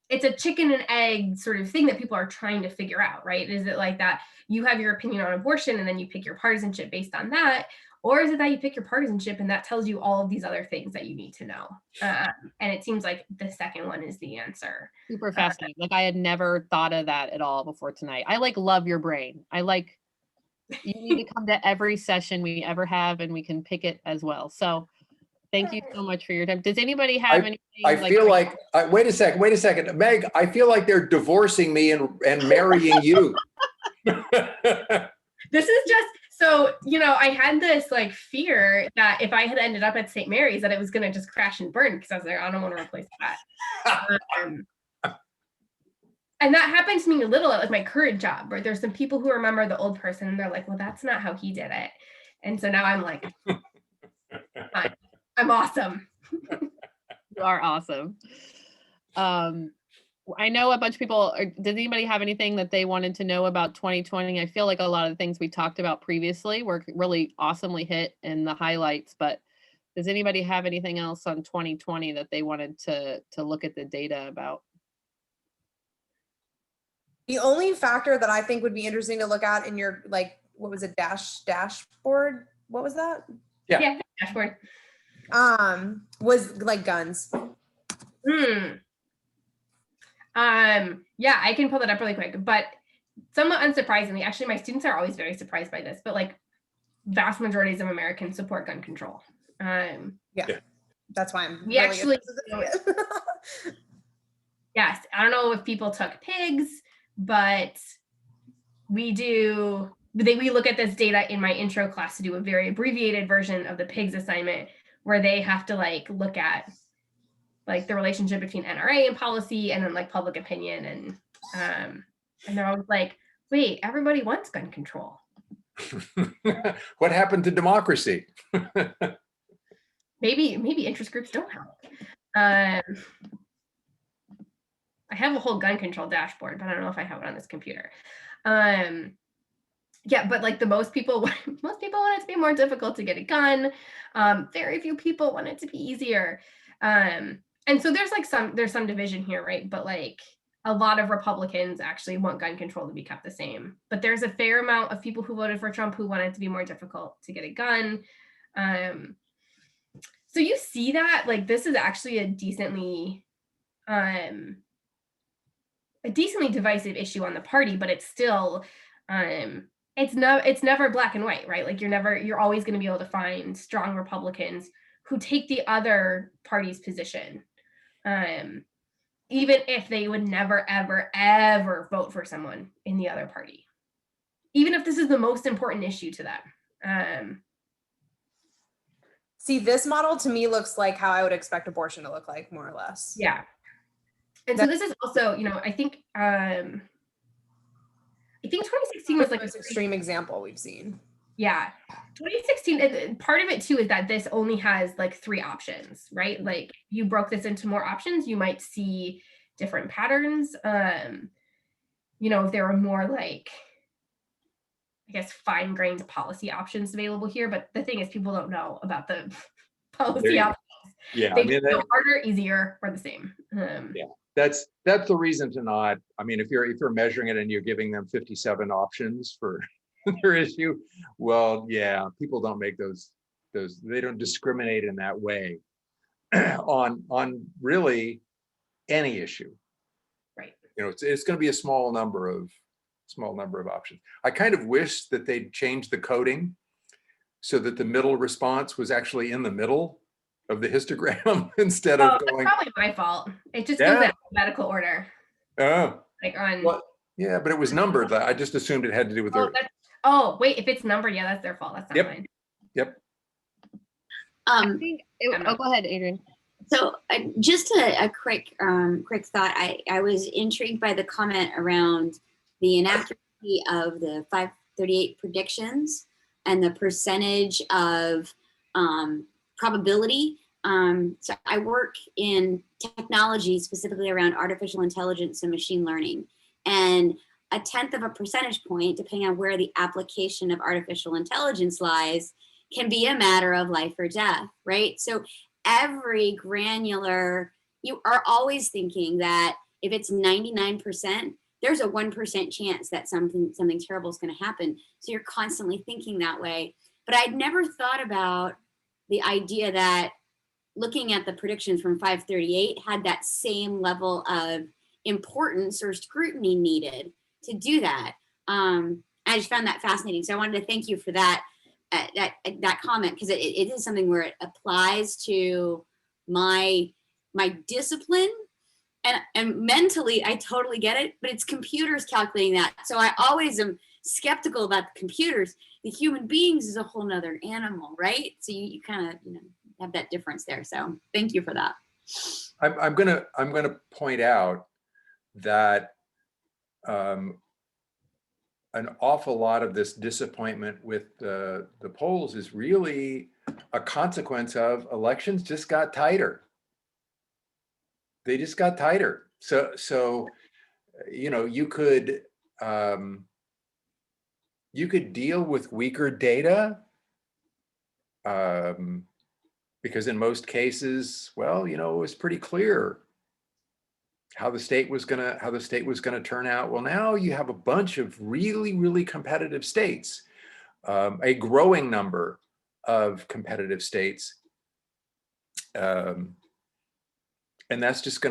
[SPEAKER 4] it's a chicken and egg sort of thing that people are trying to figure out, right? Is it like that you have your opinion on abortion and then you pick your partisanship based on that? Or is it that you pick your partisanship and that tells you all of these other things that you need to know? And it seems like the second one is the answer.
[SPEAKER 1] Super fascinating. Like I had never thought of that at all before tonight. I love your brain. You need to come to every session we ever have and we can pick it as well. So thank you so much for your time. Does anybody have anything?
[SPEAKER 2] I feel like, wait a second. Meg, I feel like they're divorcing me and marrying you.
[SPEAKER 4] This is just, so, I had this like fear that if I had ended up at St. Mary's that it was going to just crash and burn, because I was like, I don't want to replace that. And that happened to me a little at like my current job, where there's some people who remember the old person and they're like, well, that's not how he did it. And so now I'm like, I'm awesome.
[SPEAKER 1] You are awesome. I know a bunch of people, does anybody have anything that they wanted to know about 2020? I feel like a lot of the things we talked about previously were really awesomely hit in the highlights, but does anybody have anything else on 2020 that they wanted to look at the data about?
[SPEAKER 6] The only factor that I think would be interesting to look at in your, like, what was it, dashboard? What was that?
[SPEAKER 4] Yeah, dashboard.
[SPEAKER 6] Was like guns.
[SPEAKER 4] Yeah, I can pull that up really quick, but somewhat unsurprisingly, actually, my students are always very surprised by this, but like vast majorities of Americans support gun control.
[SPEAKER 6] Yeah, that's why I'm.
[SPEAKER 4] We really actually, yes, I don't know if people took pigs, but we do. We look at this data in my intro class to do a very abbreviated version of the pigs assignment, where they have to like look at like the relationship between NRA and policy and then like public opinion, and they're always like, wait, everybody wants gun control.
[SPEAKER 2] What happened to democracy?
[SPEAKER 4] Maybe interest groups don't help. I have a whole gun control dashboard, but I don't know if I have it on this computer. Yeah, but like most people want it to be more difficult to get a gun. Very few people want it to be easier. And so there's some division here, right? But like a lot of Republicans actually want gun control to be kept the same. But there's a fair amount of people who voted for Trump who want it to be more difficult to get a gun. So you see that like this is actually a decently divisive issue on the party, but it's still it's never black and white, right? Like you're always going to be able to find strong Republicans who take the other party's position, even if they would never, ever, ever vote for someone in the other party, even if this is the most important issue to them.
[SPEAKER 6] See, this model to me looks like how I would expect abortion to look like, more or less.
[SPEAKER 4] Yeah. And so this is also, I think 2016 was like
[SPEAKER 6] the most extreme example we've seen.
[SPEAKER 4] Yeah. 2016, part of it too is that this only has like 3 options, right? Like if you broke this into more options, you might see different patterns. You know, if there were more like, I guess, fine-grained policy options available here. But the thing is, people don't know about the policy options.
[SPEAKER 2] Yeah,
[SPEAKER 4] They
[SPEAKER 2] I mean,
[SPEAKER 4] go harder, easier, or the same.
[SPEAKER 2] yeah, that's the reason to not. I mean, if you're measuring it and you're giving them 57 options for their issue, well, yeah, people don't make those they don't discriminate in that way on really any issue.
[SPEAKER 4] Right.
[SPEAKER 2] You know, it's going to be a small number of options. I kind of wish that they'd change the coding so that the middle response was actually in the middle of the histogram instead of going.
[SPEAKER 4] That's probably my fault. It just goes in alphabetical order.
[SPEAKER 2] Oh,
[SPEAKER 4] like on.
[SPEAKER 2] Well, yeah, but it was numbered. I just assumed it had to do with their.
[SPEAKER 4] Oh, wait, if it's numbered, yeah, that's their fault. That's not mine.
[SPEAKER 2] Yep.
[SPEAKER 1] I think go ahead, Adrian.
[SPEAKER 7] So just a quick thought. I was intrigued by the comment around the inaccuracy of the 538 predictions and the percentage of probability. So I work in technology, specifically around artificial intelligence and machine learning. And 1/10 of a percentage point, depending on where the application of artificial intelligence lies, can be a matter of life or death, right? So every granular, you are always thinking that if it's 99%, there's a 1% chance that something terrible is going to happen. So you're constantly thinking that way. But I'd never thought about the idea that looking at the predictions from 538 had that same level of importance or scrutiny needed to do that. I just found that fascinating. So I wanted to thank you for that comment, because it is something where it applies to my discipline, and mentally I totally get it, but it's computers calculating that. So I always am skeptical about the computers. The human beings is a whole nother animal, right? So you kind of have that difference there. So thank you for that.
[SPEAKER 2] I'm gonna point out that an awful lot of this disappointment with the polls is really a consequence of elections just got tighter. They just got tighter. So you could deal with weaker data because in most cases, well, it was pretty clear how the state was gonna turn out. Well, now you have a bunch of really, really competitive states, a growing number of competitive states, and that's just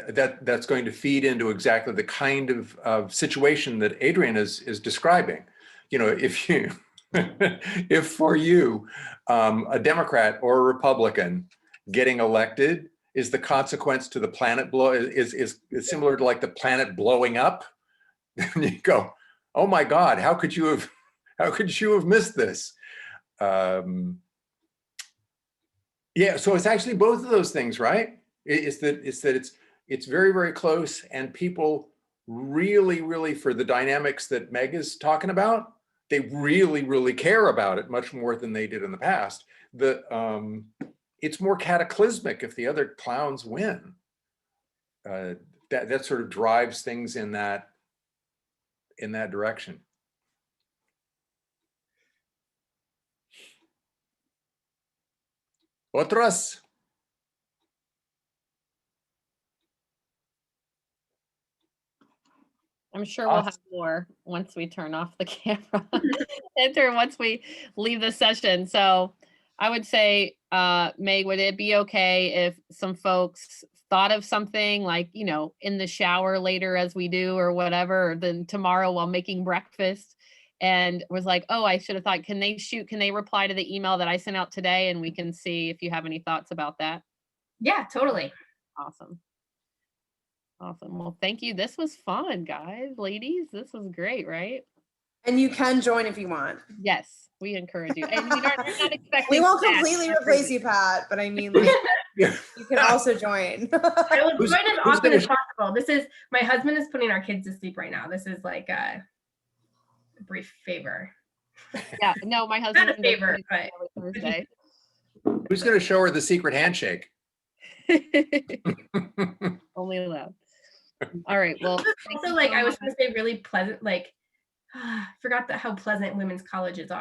[SPEAKER 2] that's going to feed into exactly the kind of situation that Adrian is describing. If for you, a Democrat or a Republican getting elected is the consequence to the planet is similar to like the planet blowing up, and you go, oh my God, how could you have missed this? Yeah, so it's actually both of those things, right? It's very, very close, and people really, really, for the dynamics that Meg is talking about, they really, really care about it much more than they did in the past. It's more cataclysmic if the other clowns win. That sort of drives things in that direction. Otras?
[SPEAKER 1] I'm sure we'll have more once we turn off the camera or once we leave the session. So I would say, Meg, would it be okay if some folks thought of something like, in the shower later as we do or whatever, or then tomorrow while making breakfast, and was like, oh, I should have thought, can they reply to the email that I sent out today, and we can see if you have any thoughts about that?
[SPEAKER 4] Yeah, totally.
[SPEAKER 1] Awesome. Well, thank you. This was fun, guys, ladies. This was great, right?
[SPEAKER 6] And you can join if you want.
[SPEAKER 1] Yes, we encourage you. And you're not expecting
[SPEAKER 6] we won't completely replace you, Pat, but I mean, you can also join.
[SPEAKER 4] I will join as often as possible. My husband is putting our kids to sleep right now. This is like a brief favor.
[SPEAKER 1] Yeah, no, my husband
[SPEAKER 4] Not a
[SPEAKER 1] does
[SPEAKER 4] favor,
[SPEAKER 1] it
[SPEAKER 4] but
[SPEAKER 1] every Thursday.
[SPEAKER 2] Who's going to show her the secret handshake?
[SPEAKER 1] Only allowed. All right, well.
[SPEAKER 4] It's
[SPEAKER 1] thank
[SPEAKER 4] also
[SPEAKER 1] you
[SPEAKER 4] like
[SPEAKER 1] so
[SPEAKER 4] I was
[SPEAKER 1] much.
[SPEAKER 4] going to say really pleasant, like forgot how pleasant women's colleges are.